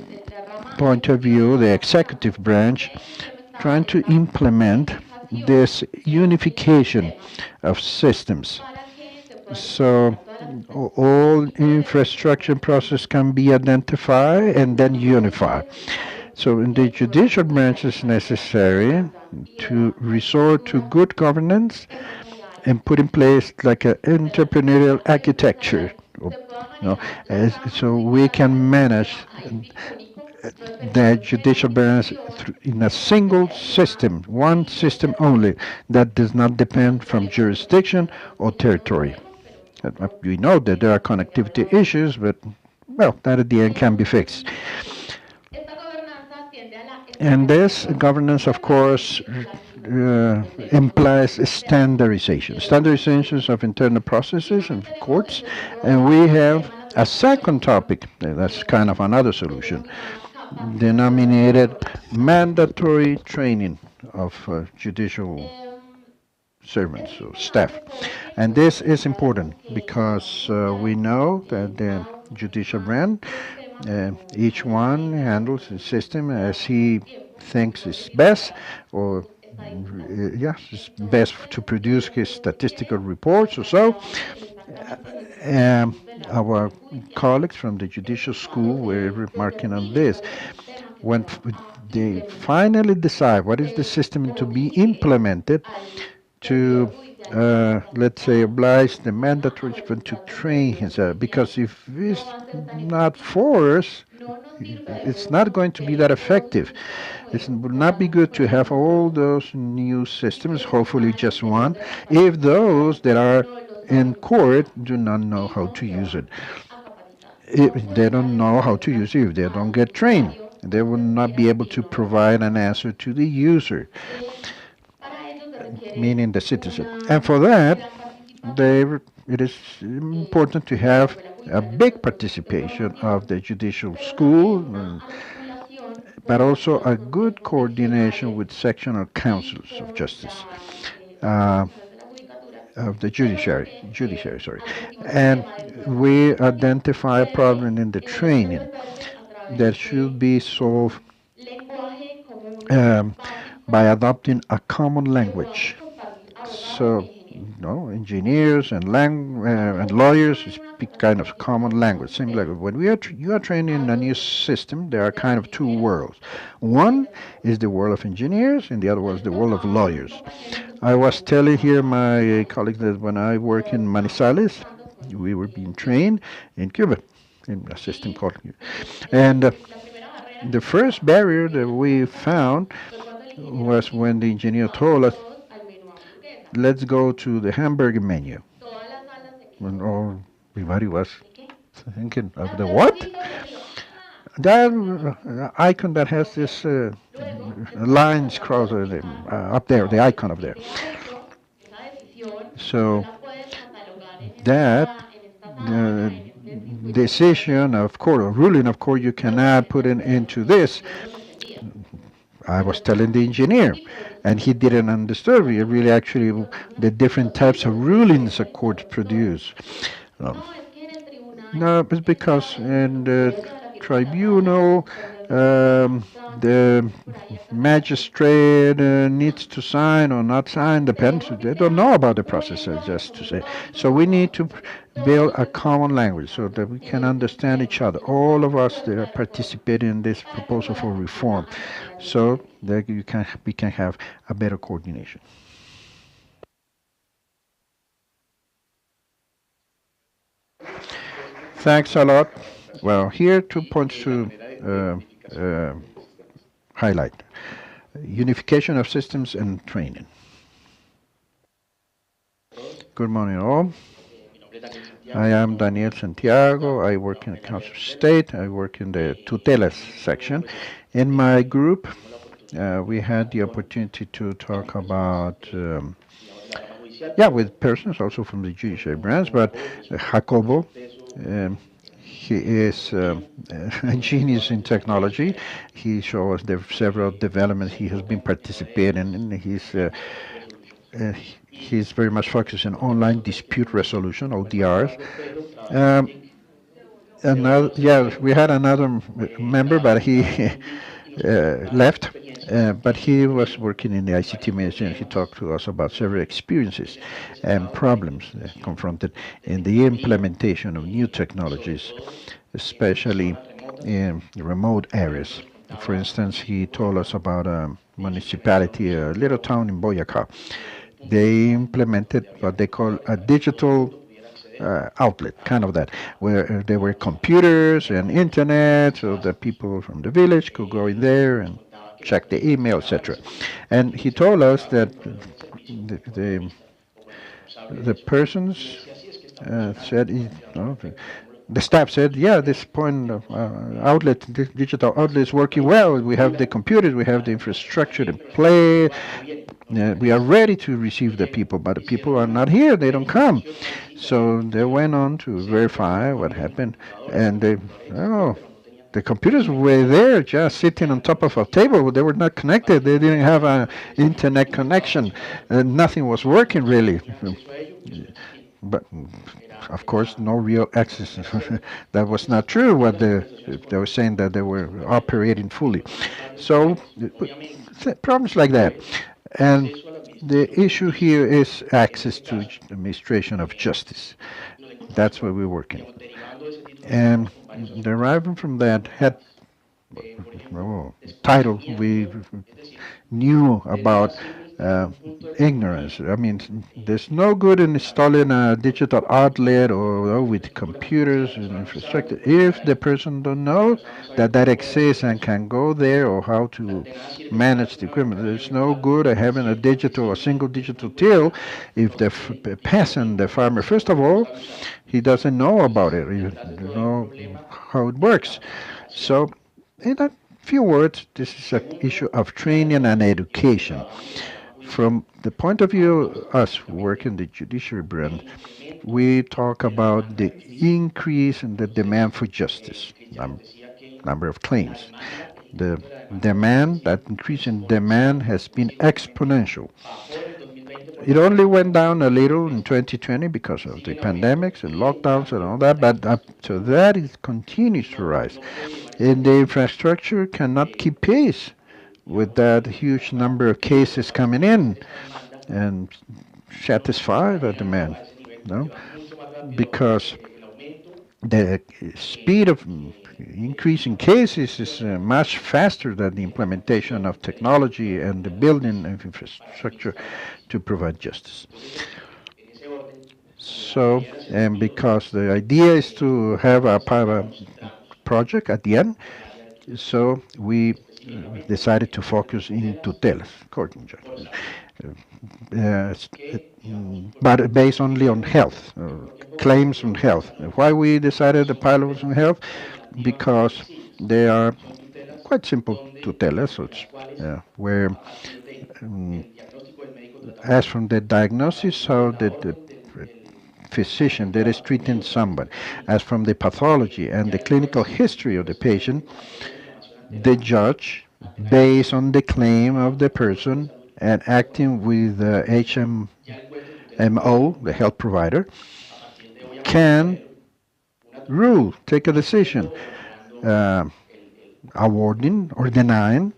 point of view, the executive branch trying to implement this unification of systems. So all infrastructure process can be identified and then unified. So in the judicial branch it's necessary to resort to good governance and put in place like an entrepreneurial architecture. You know, so we can manage the judicial branch in a single system, one system only, that does not depend from jurisdiction or territory. We know that there are connectivity issues, but well, that at the end can be fixed. And this governance, of course, implies standardizations of internal processes and courts. And we have a second topic, that's kind of another solution, denominated mandatory training of judicial servants or staff. And this is important because we know that the judicial branch, each one handles the system as he thinks is best, or yes, it's best to produce his statistical reports or so. Our colleagues from the judicial school were remarking on this. When they finally decide what is the system to be implemented, to let's say oblige the mandatory to train himself, because if it's not forced, it's not going to be that effective. It would not be good to have all those new systems, hopefully just one, if those that are in court do not know how to use it. If they don't know how to use it, if they don't get trained, they will not be able to provide an answer to the user. meaning the citizen. And for that, it is important to have a big participation of the judicial school, but also a good coordination with sectional councils of justice, uh, of the judiciary, sorry. And we identify a problem in the training that should be solved um, by adopting a common language. So, engineers and lawyers speak kind of common language, same language. When you are training a new system, there are kind of two worlds. One is the world of engineers, and the other one is the world of lawyers. I was telling here my colleague that when I work in Manizales, we were being trained in Cuba in a system called, and the first barrier that we found was when the engineer told us, let's go to the hamburger menu. And everybody was thinking of the what? That icon that has this lines crossed up there, the icon up there. So that decision of court, or ruling of court, you cannot put it into this. I was telling the engineer, and he didn't understand. We really actually the different types of rulings a court produce. No, it's because in the tribunal, the magistrate needs to sign or not sign, depends. They don't know about the process, just to say. So we need to build a common language so that we can understand each other. All of us that are participating in this proposal for reform, so that we can have a better coordination. Thanks a lot. Well, here 2 points to highlight. Unification of systems and training. Good morning all. I am Daniel Santiago. I work in the Council of State. I work in the tutelas section. In my group, we had the opportunity to talk about with persons also from the judiciary branch, but Jacobo, he is a genius in technology. He shows us the several developments he has been participating in. He's very much focused on online dispute resolution, ODRs. We had another member, but he left. But he was working in the ICT ministry, and he talked to us about several experiences and problems confronted in the implementation of new technologies, especially in remote areas. For instance, he told us about a municipality, a little town in Boyacá. They implemented what they call a digital outlet, kind of that, where there were computers and internet, so that people from the village could go in there and check the email, etc. And he told us that the persons said, the staff said, this point of outlet, digital outlet is working well. We have the computers, we have the infrastructure to play. We are ready to receive the people, but the people are not here. They don't come. So they went on to verify what happened, and the computers were there, just sitting on top of a table. They were not connected. They didn't have an internet connection. Nothing was working really. But of course, no real access. That was not true. What they were saying that they were operating fully. So problems like that. And the issue here is access to administration of justice. That's where we're working. And deriving from that title, we knew about ignorance. I mean, there's no good in installing a digital outlet or with computers and infrastructure if the person don't know that exists and can go there or how to manage the equipment. There's no good at having a single digital till if the peasant, the farmer, first of all, he doesn't know about it, he doesn't know how it works. So, in a few words, this is an issue of training and education From the point of view, us who work in the judiciary branch, we talk about the increase in the demand for justice, number of claims. The demand, that increase in demand has been exponential. It only went down a little in 2020 because of the pandemics and lockdowns and all that, but up to that it continues to rise. And the infrastructure cannot keep pace with that huge number of cases coming in and satisfy the demand, no? Because the speed of increase in cases is much faster than the implementation of technology and the building of infrastructure to provide justice. So, and because the idea is to have a project at the end, so we decided to focus in tutelas, court injunctions, but based only on health, claims on health. Why we decided the pilot was on health? Because they are quite simple tutelas, so where as from the diagnosis, so that the physician that is treating someone, as from the pathology and the clinical history of the patient, the judge, based on the claim of the person and acting with the HMO, the health provider, can rule, take a decision, awarding or denying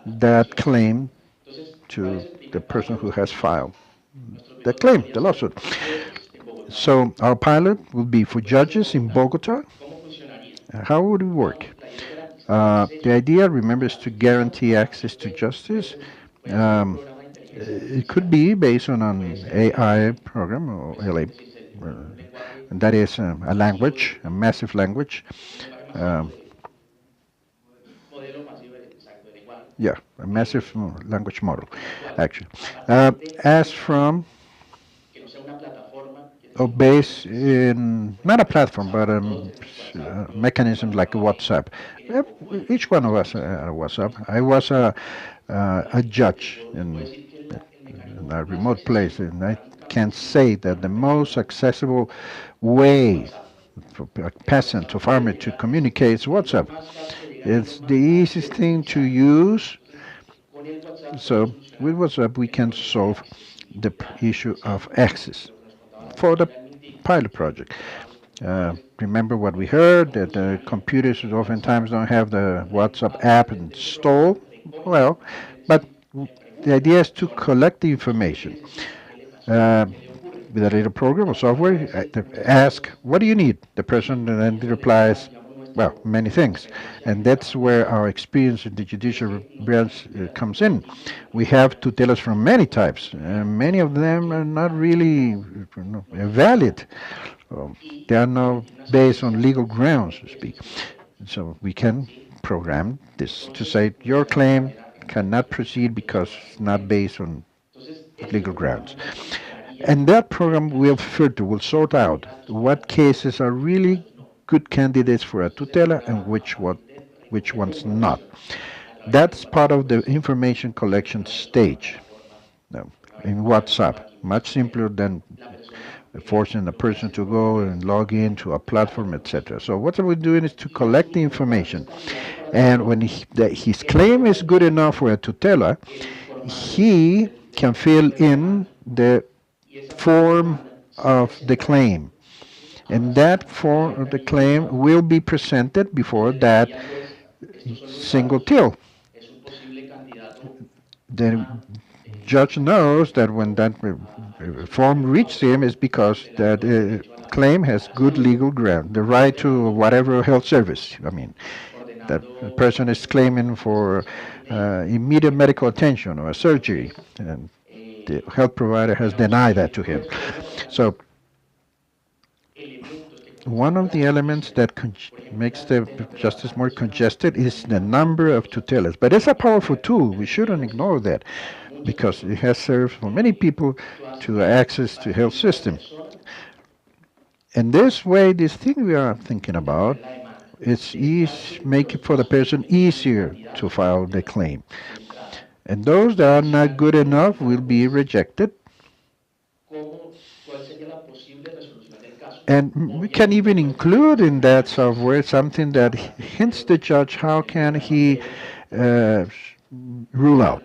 that claim to the person who has filed the claim, the lawsuit. So our pilot will be for judges in Bogota. How would it work? The idea, remember, is to guarantee access to justice. It could be based on an AI program or LA, and that is a language, a massive language. Yeah, a massive language model, actually. As from based in not a platform, but a mechanism like WhatsApp. Each one of us had a WhatsApp. I was a judge in a remote place, and I can say that the most accessible way for a peasant or farmer to communicate is WhatsApp. It's the easiest thing to use. So with WhatsApp, we can solve the issue of access for the pilot project. Remember what we heard, that the computers oftentimes don't have the WhatsApp app installed. Well, but the idea is to collect the information with a little program or software. Ask, what do you need? The person then replies, well, many things. And that's where our experience in the judicial branch comes in. We have tutelas from many types. Many of them are not really valid. They are not based on legal grounds, to speak. So we can program this to say your claim cannot proceed because it's not based on legal grounds. And that program will filter, will sort out what cases are really good candidates for a tutela and which ones not. That's part of the information collection stage. Now, in WhatsApp, much simpler than forcing a person to go and log in to a platform, etc. So what we're doing is to collect the information, and when his claim is good enough for a tutela, he can fill in the form of the claim, and that form of the claim will be presented before that single till. The judge knows that when that form reaches him is because that claim has good legal ground, the right to whatever health service. I mean, that person is claiming for immediate medical attention or a surgery, and the health provider has denied that to him. So one of the elements that makes the justice more congested is the number of tutelas. But it's a powerful tool. We shouldn't ignore that, because it has served for many people to access to health system. And this way, this thing we are thinking about, make it for the person easier to file the claim. And those that are not good enough will be rejected. And we can even include in that software something that hints the judge how can he uh, rule out,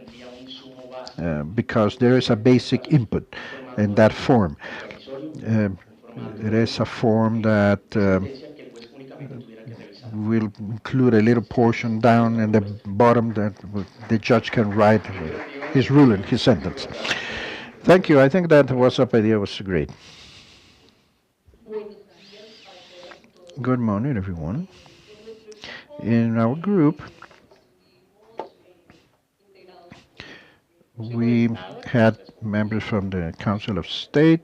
because there is a basic input in that form. Uh, it is a form that will include a little portion down in the bottom that the judge can write his ruling, his sentence. Thank you. I think that WhatsApp idea was great. Good morning, everyone. In our group, we had members from the Council of State,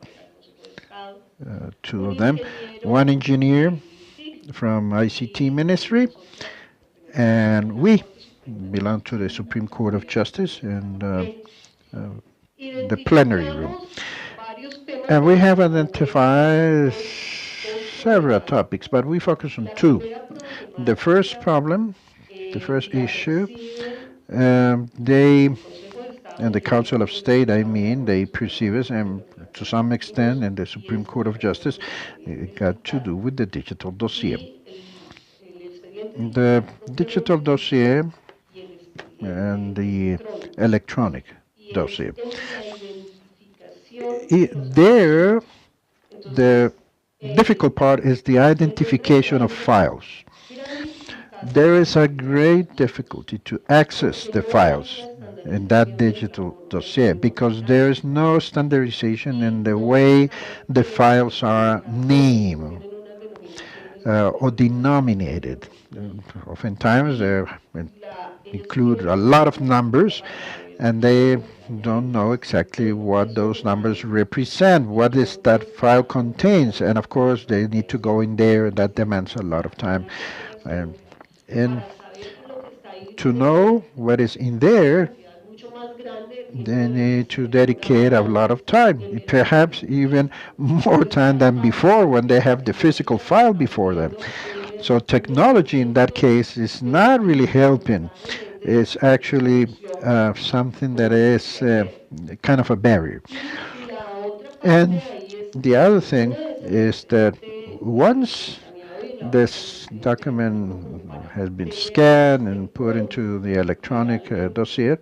two of them, one engineer from ICT Ministry, and we belong to the Supreme Court of Justice and the plenary room. And we have identified several topics, but we focus on two. The first problem, the first issue, they, and the Council of State, I mean, they perceive us, and to some extent, in the Supreme Court of Justice, it got to do with the digital dossier. The digital dossier and the electronic dossier. There, the difficult part is the identification of files. There is a great difficulty to access the files in that digital dossier because there is no standardization in the way the files are named or denominated. Oftentimes they include a lot of numbers and they don't know exactly what those numbers represent, what is that file contains, and of course they need to go in there, and that demands a lot of time. And to know what is in there, they need to dedicate a lot of time, perhaps even more time than before when they have the physical file before them. So technology in that case is not really helping. It's actually something that is kind of a barrier. And the other thing is that once this document has been scanned and put into the electronic dossier,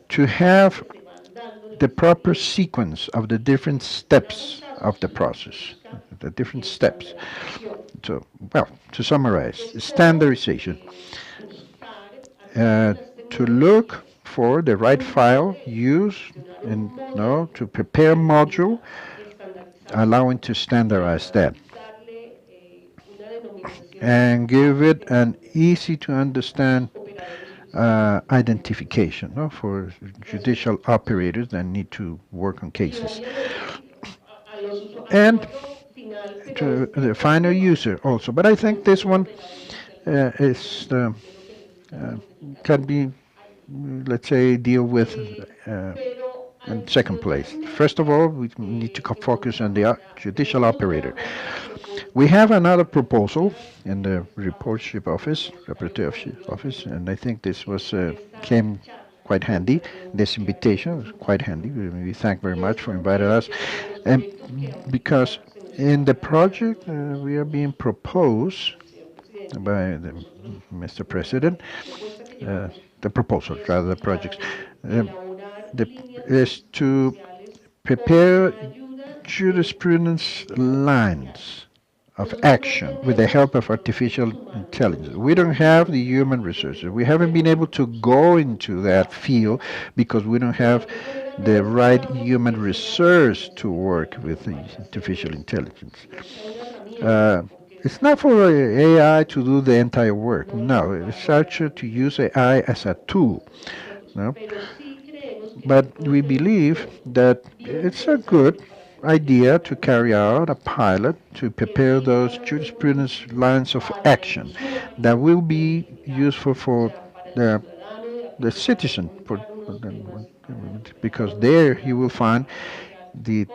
to have the proper sequence of the different steps of the process, the different steps. So, well, to summarize, standardization. To look for the right file used and to prepare a module allowing to standardize that and give it an easy to understand identification for judicial operators that need to work on cases. And to the final user also. But I think this one is can be, let's say, deal with in second place. First of all, we need to focus on the judicial operator. We have another proposal in the reportship office, rapporteurship office, and I think this was came quite handy. This invitation was quite handy. We thank very much for inviting us, and because in the project we are being proposed by Mr. President, the proposal rather the projects, is to prepare jurisprudence lines of action with the help of artificial intelligence. We don't have the human resources. We haven't been able to go into that field because we don't have the right human resource to work with the artificial intelligence. It's not for AI to do the entire work. No, it's actually to use AI as a tool. No? But we believe that it's a good idea to carry out a pilot to prepare those jurisprudence lines of action that will be useful for the citizen, because there he will find the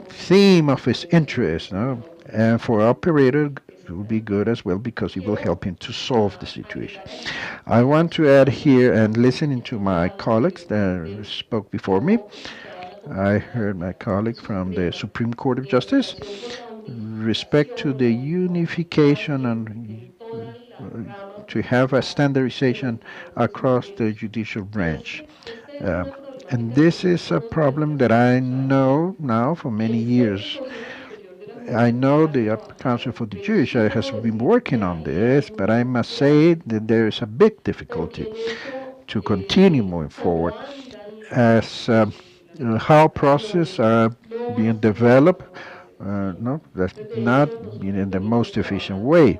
theme of his interest, and for operator will be good as well because it will help him to solve the situation. I want to add here, and listening to my colleagues that spoke before me, I heard my colleague from the Supreme Court of Justice respect to the unification and to have a standardization across the judicial branch. Um, and this is a problem that I know now for many years. I know the Upper Council for the Judiciary has been working on this, but I must say that there is a big difficulty to continue moving forward as how processes are being developed, no, that's not being in the most efficient way.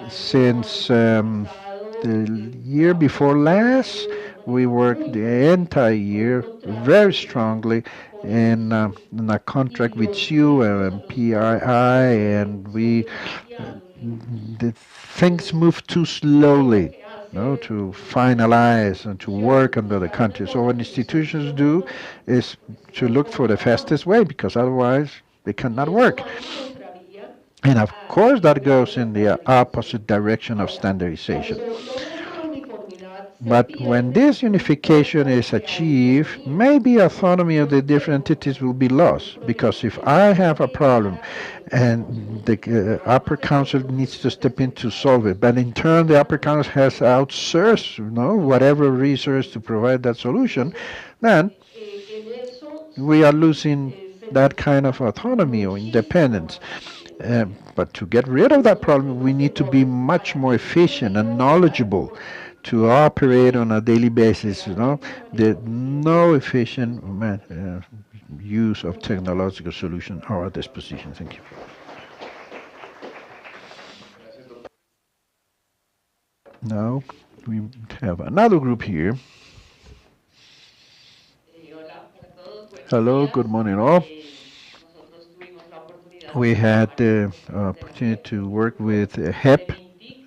Since the year before last, we worked the entire year very strongly in a contract with you and PII, and the things move too slowly, no, to finalize and to work under the country. So what institutions do is to look for the fastest way because otherwise they cannot work. And of course, that goes in the opposite direction of standardization. But when this unification is achieved, maybe autonomy of the different entities will be lost. Because if I have a problem and the upper council needs to step in to solve it, but in turn the upper council has outsourced, whatever resource to provide that solution, then we are losing that kind of autonomy or independence. But to get rid of that problem, we need to be much more efficient and knowledgeable to operate on a daily basis. The no efficient use of technological solutions are at disposition. Thank you. Now we have another group here. Hello, good morning all. We had the opportunity to work with HEP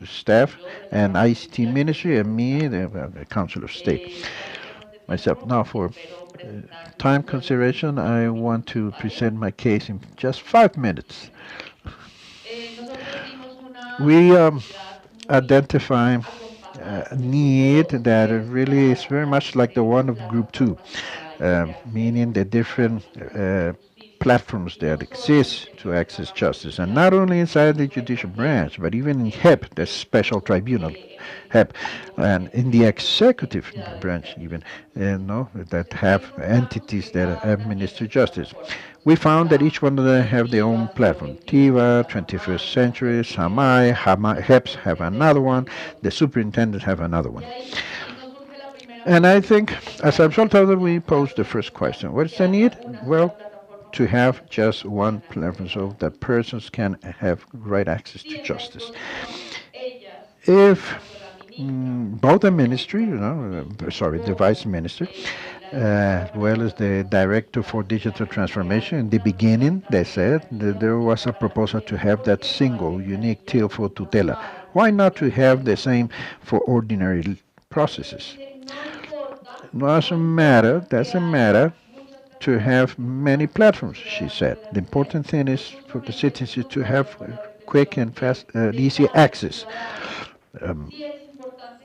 staff and ICT Ministry and me, the Council of State. Myself. Now, for time consideration, I want to present my case in just 5 minutes. We identify a need that really is very much like the one of Group 2, meaning the different platforms that exist to access justice, and not only inside the judicial branch, but even in HEP, the special tribunal, HEP, and in the executive branch even, that have entities that administer justice. We found that each one of them have their own platform. TIVA, 21st Century, SAMAI, HEPs have another one, the superintendents have another one. And I think, as a result of that, we posed the first question. What is the need? Well, to have just one platform so that persons can have right access to justice. If both the ministry, the vice minister, as well as the director for digital transformation, in the beginning they said that there was a proposal to have that single unique till for tutela. Why not to have the same for ordinary processes? Doesn't matter to have many platforms, she said. The important thing is for the citizens to have quick and fast, easy access.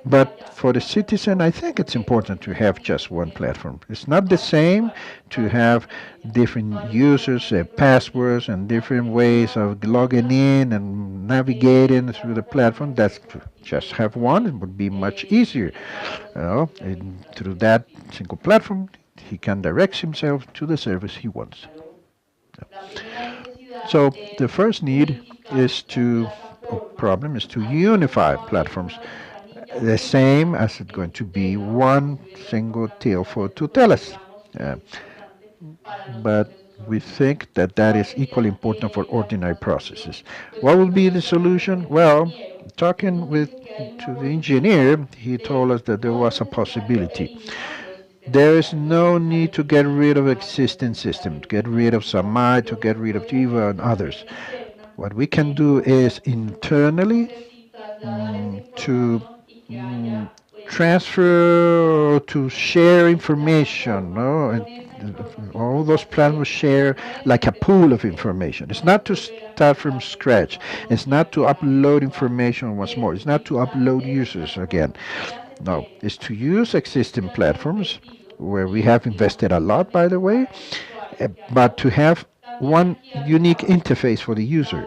But for the citizen, I think it's important to have just one platform. It's not the same to have different users, passwords, and different ways of logging in and navigating through the platform. That's just have one. It would be much easier. And through that single platform, he can direct himself to the service he wants. So the first problem is to unify platforms, the same as it's going to be one single till for tutelas. But we think that that is equally important for ordinary processes. What will be the solution? Well, talking to the engineer, he told us that there was a possibility. There is no need to get rid of existing systems, to get rid of SAMAI, to get rid of TIVA and others. What we can do is internally to transfer or to share information, no? And all those platforms share like a pool of information. It's not to start from scratch. It's not to upload information once more. It's not to upload users again. No, it's to use existing platforms where we have invested a lot, by the way, but to have one unique interface for the user.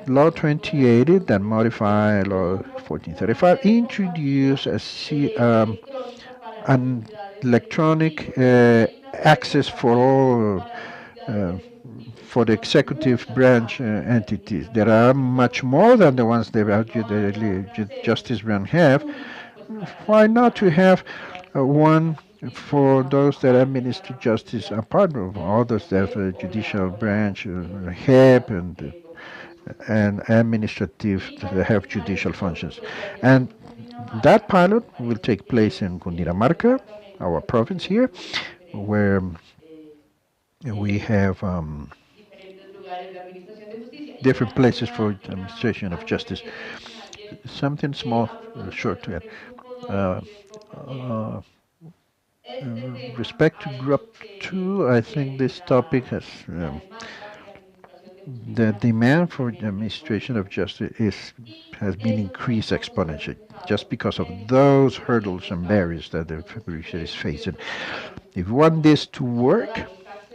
Law 2080 that modified Law 1435 introduced an electronic access for all for the executive branch entities. There are much more than the ones the justice branch have. Why not to have one for those that administer justice apart of others that judicial branch, HEP, and administrative that have judicial functions. And that pilot will take place in Cundinamarca, our province here, where we have different places for administration of justice. Something small, short to add. Uh, uh, respect to Group 2, I think this topic has the demand for the administration of justice has been increased exponentially just because of those hurdles and barriers that the judiciary is facing. If we want this to work,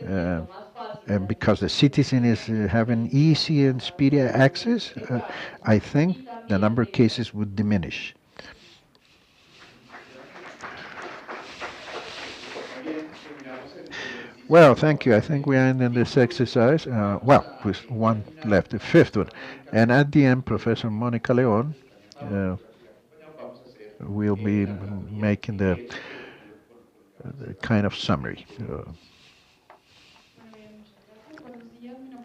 and because the citizen is having easy and speedy access, I think the number of cases would diminish. Well, thank you. I think we are ending this exercise. Well, with one left, the fifth one. And at the end, Professor Monica Leon will be making the kind of summary.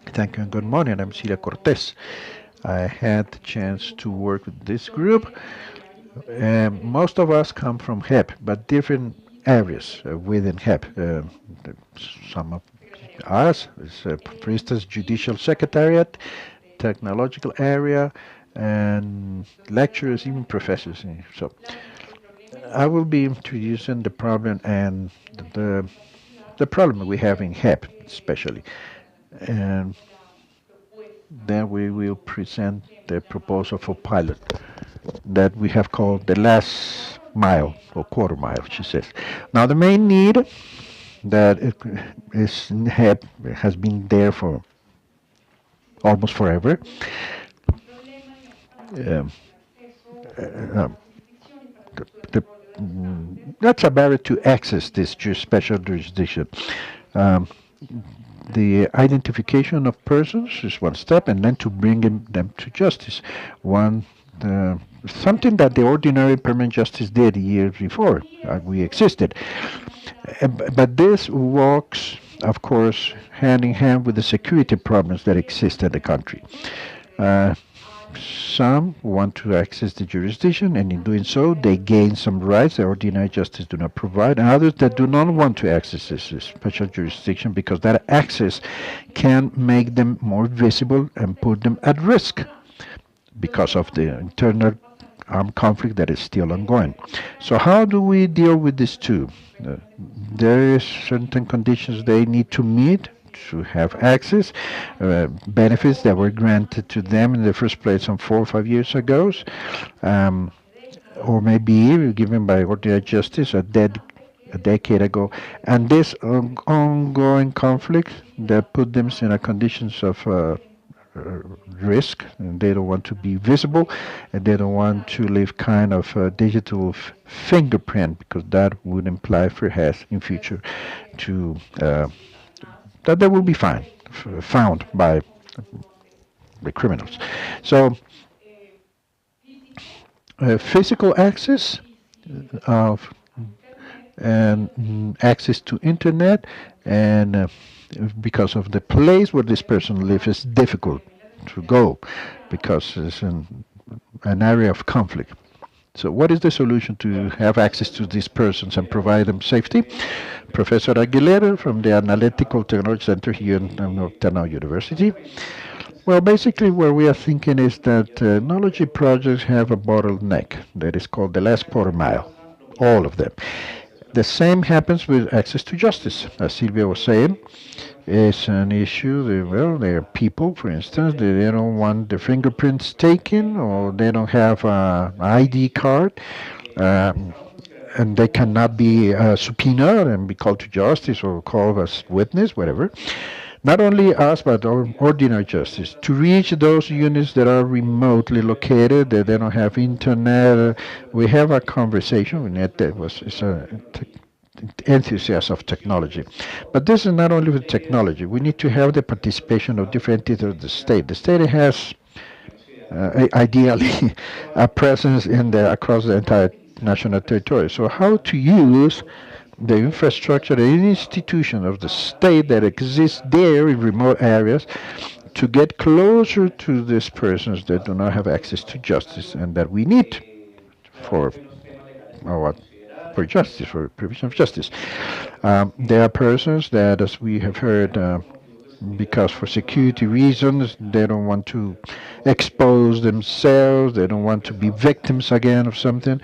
Thank you and good morning. I'm Celia Cortez. I had the chance to work with this group. Most of us come from HEP, but different areas within HEP. Some of us, for instance, Judicial Secretariat, Technological Area, and lecturers, even professors. So I will be introducing the problem and the problem we have in HEP, especially. And then we will present the proposal for pilot that we have called the last mile or quarter mile, she says. Now, the main need that has been there for almost forever. That's a barrier to access this special jurisdiction. The identification of persons is one step, and then to bring them to justice. Something that the ordinary permanent justice did years before we existed. But this walks, of course, hand in hand with the security problems that exist in the country. Some want to access the jurisdiction, and in doing so, they gain some rights that ordinary justice do not provide, and others that do not want to access this special jurisdiction because that access can make them more visible and put them at risk because of the internal armed conflict that is still ongoing. So how do we deal with these two? There is certain conditions they need to meet to have access, benefits that were granted to them in the first place some 4 or 5 years ago, or maybe given by ordinary justice a decade ago. And this ongoing conflict that put them in a conditions of risk, and they don't want to be visible, and they don't want to leave kind of a digital fingerprint, because that would imply perhaps in future to that they will be found by the criminals. So physical access of and access to internet, and because of the place where this person lives is difficult to go because it's an area of conflict. So what is the solution to have access to these persons and provide them safety? Professor Aguilera from the Analytical Technology Center here in Ternao University Well, basically, what we are thinking is that technology projects have a bottleneck that is called the last quarter mile, all of them. The same happens with access to justice. As Silvia was saying, it's an issue. Well, there are people, for instance, they don't want their fingerprints taken or they don't have an ID card. Um, and they cannot be subpoenaed and be called to justice or called as witness, whatever. Not only us, but ordinary justice. To reach those units that are remotely located, that they don't have internet, we have a conversation with Net that was is a enthusiast of technology. But this is not only with technology. We need to have the participation of different entities of the state. The state has ideally a presence in the across the entire national territory. So how to use the infrastructure, the institution of the state that exists there in remote areas to get closer to these persons that do not have access to justice and that we need for our for justice, for provision of justice. There are persons that, as we have heard, because for security reasons they don't want to expose themselves, they don't want to be victims again of something.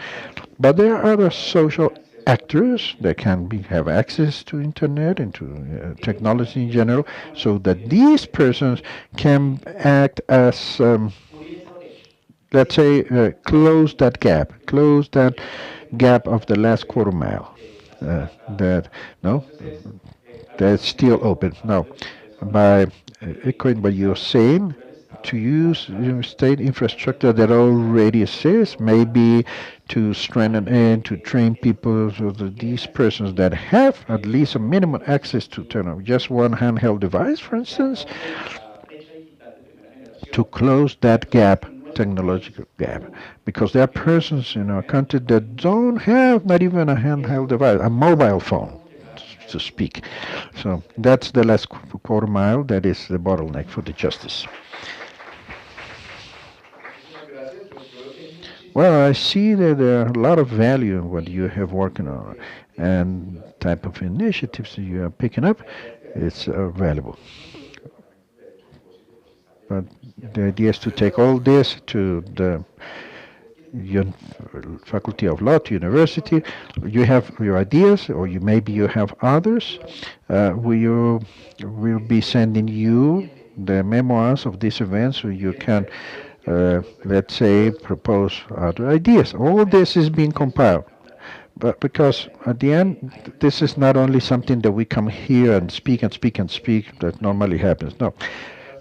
But there are other social actors that can have access to internet and to technology in general, so that these persons can act as let's say, close that gap of the last quarter mile. That no, that's still open. No, by echoing what you're saying, to use state infrastructure that already exists, maybe to strengthen and to train people so that these persons that have at least a minimum access to turn on just one handheld device, for instance, to close that gap, technological gap, because there are persons in our country that don't have not even a handheld device, a mobile phone, to speak. So that's the last quarter mile. That is the bottleneck for the justice. Well, I see that there are a lot of value in what you have working on, and type of initiatives that you are picking up. It's valuable. But the idea is to take all this to the Faculty of Law, to university. You have your ideas, or maybe you have others. We will be sending you the memoirs of these events, so you can, let's say, propose other ideas. All this is being compiled. But because at the end, this is not only something that we come here and speak and speak and speak that normally happens. No.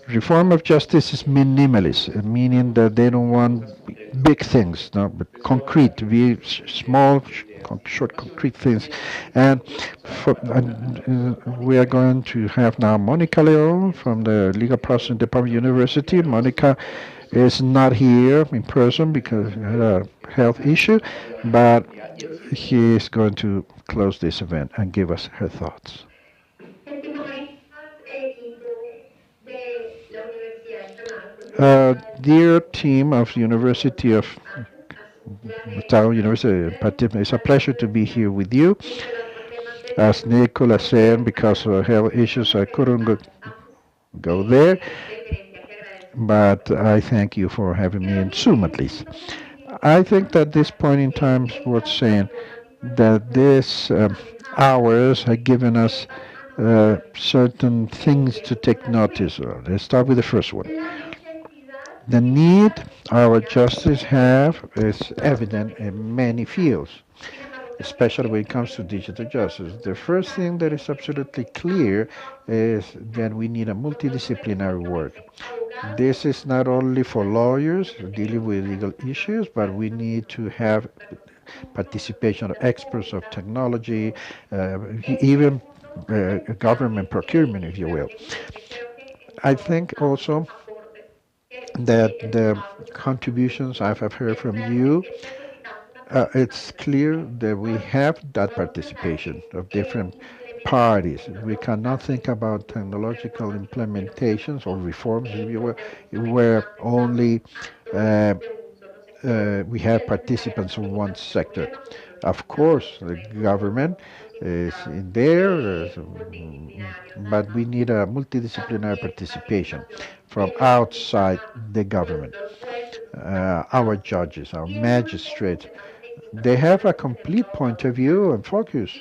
Reform of justice is minimalist, meaning that they don't want big things, no, but concrete, small, short, concrete things. And we are going to have now Monica Leon from the Legal Processing Department University. Monica is not here in person because she had a health issue, but he is going to close this event and give us her thoughts. Dear team of University of Ottawa University, it's a pleasure to be here with you. As Nicola said, because of health issues, I couldn't go there, but I thank you for having me in Zoom at least. I think that this point in time is worth saying that these hours have given us certain things to take notice of. Let's start with the first one. The need our justice have is evident in many fields, especially when it comes to digital justice. The first thing that is absolutely clear is that we need a multidisciplinary work. This is not only for lawyers dealing with legal issues, but we need to have participation of experts of technology, even government procurement, if you will. I think also that the contributions I have heard from you, it's clear that we have that participation of different parties. We cannot think about technological implementations or reforms, if you will, where only we have participants in one sector. Of course, the government is in there, but we need a multidisciplinary participation from outside the government. Our judges, our magistrates, they have a complete point of view and focus,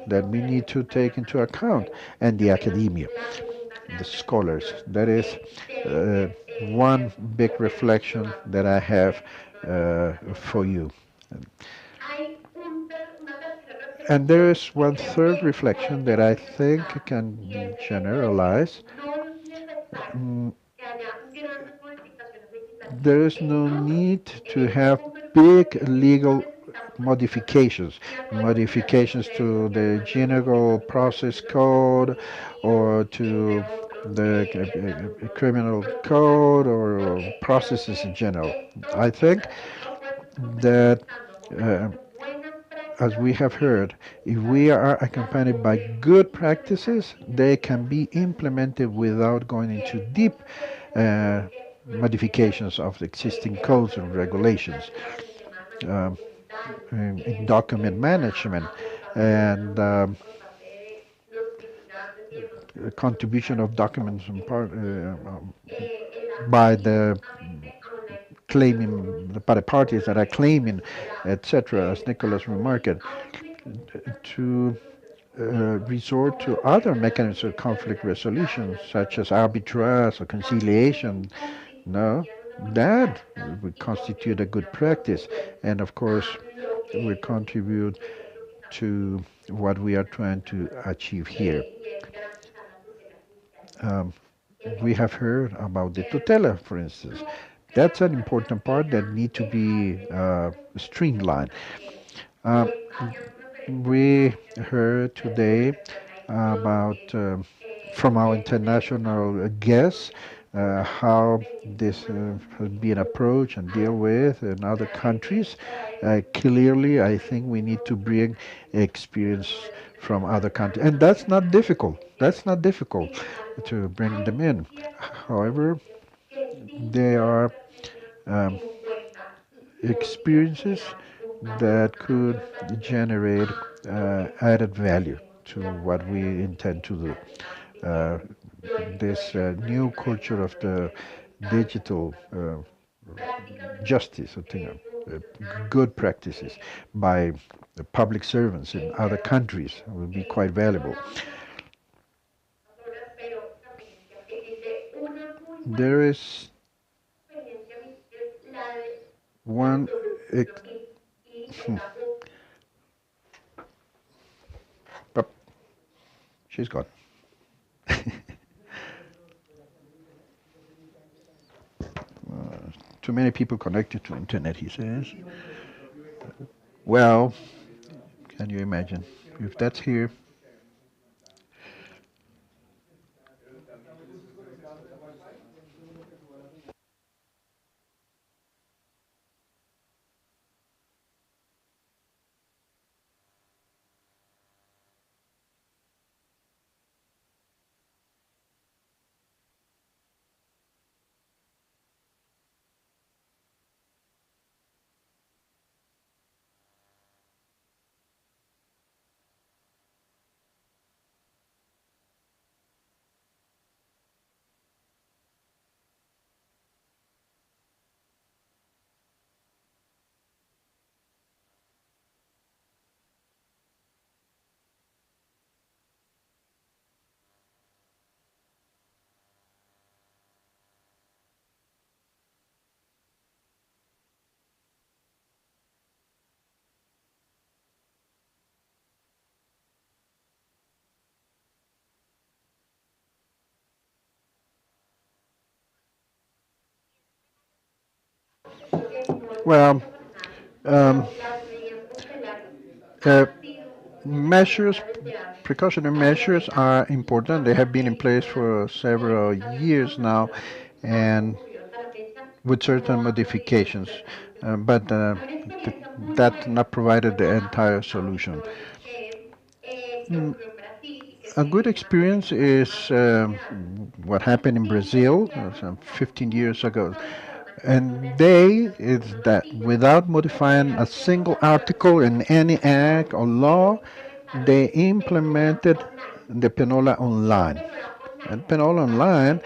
that we need to take into account, and the academia, the scholars. That is one big reflection that I have for you. And there is one third reflection that I think can be generalized. Mm, there is no need to have big legal modifications to the general process code or to the criminal code or processes in general. I think that, uh, as we have heard, if we are accompanied by good practices, they can be implemented without going into deep uh, modifications of the existing codes and regulations. Um, in document management and contribution of documents by the by the parties that are claiming, etc., as Nicholas remarked, to resort to other mechanisms of conflict resolution, such as arbitrage or conciliation. No, that would constitute a good practice, and of course, will contribute to what we are trying to achieve here. Um, we have heard about the tutela, for instance. That's an important part that need to be streamlined. Uh, we heard today about from our international guests how this has been approached and dealt with in other countries. Clearly, I think we need to bring experience from other countries, and that's not difficult. That's not difficult to bring them in. However, they are um, experiences that could generate added value to what we intend to do. This new culture of the digital justice, I think, good practices by the public servants in other countries will be quite valuable. There is one. Oh, she's gone. Too many people connected to internet, he says. Well, can you imagine if that's here? Well, um, uh, measures, precautionary measures are important. They have been in place for several years now, and with certain modifications, that not provided the entire solution. Mm, a good experience is what happened in Brazil some 15 years ago. And they is that without modifying a single article in any act or law, they implemented the Penola Online. And Penola Online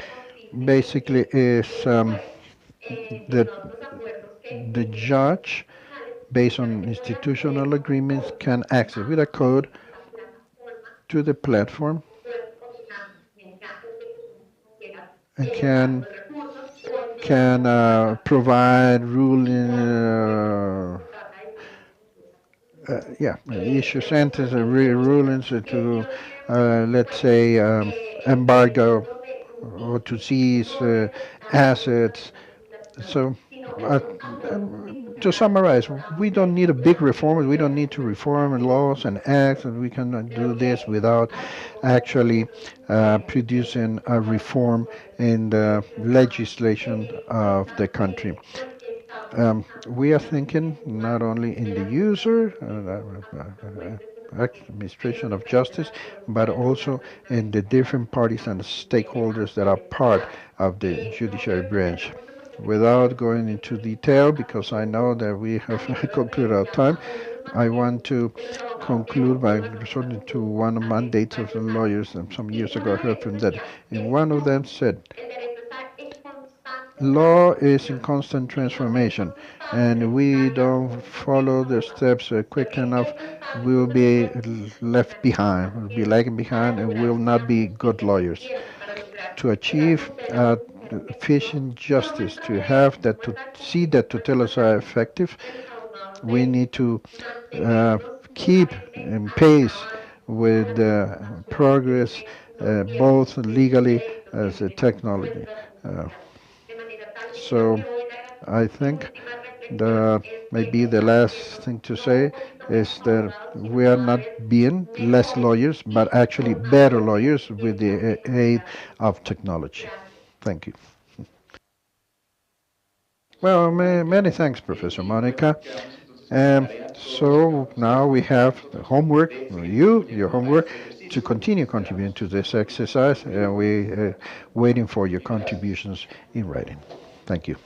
basically is that the judge, based on institutional agreements, can access with a code to the platform and can provide ruling, issue sentence rulings to, let's say, embargo or to seize assets. So, to summarize, we don't need a big reform. We don't need to reform laws and acts, and we cannot do this without actually producing a reform in the legislation of the country. We are thinking not only in the user, administration of justice, but also in the different parties and stakeholders that are part of the judiciary branch. Without going into detail, because I know that we have concluded our time, I want to conclude by resorting to one mandate of the lawyers some years ago. I heard from that. And one of them said, law is in constant transformation, and we don't follow the steps quick enough, we'll be left behind, we'll be lagging behind, and will not be good lawyers. To achieve efficient justice, to have that, to see that tutelas are effective, we need to uh, keep in pace with progress, both legally as a technology. Uh, so I think the maybe the last thing to say is that we are not being less lawyers, but actually better lawyers with the aid of technology. Thank you. Well, many thanks, Professor Monica. So now we have the homework, your homework, to continue contributing to this exercise, and we waiting for your contributions in writing. Thank you.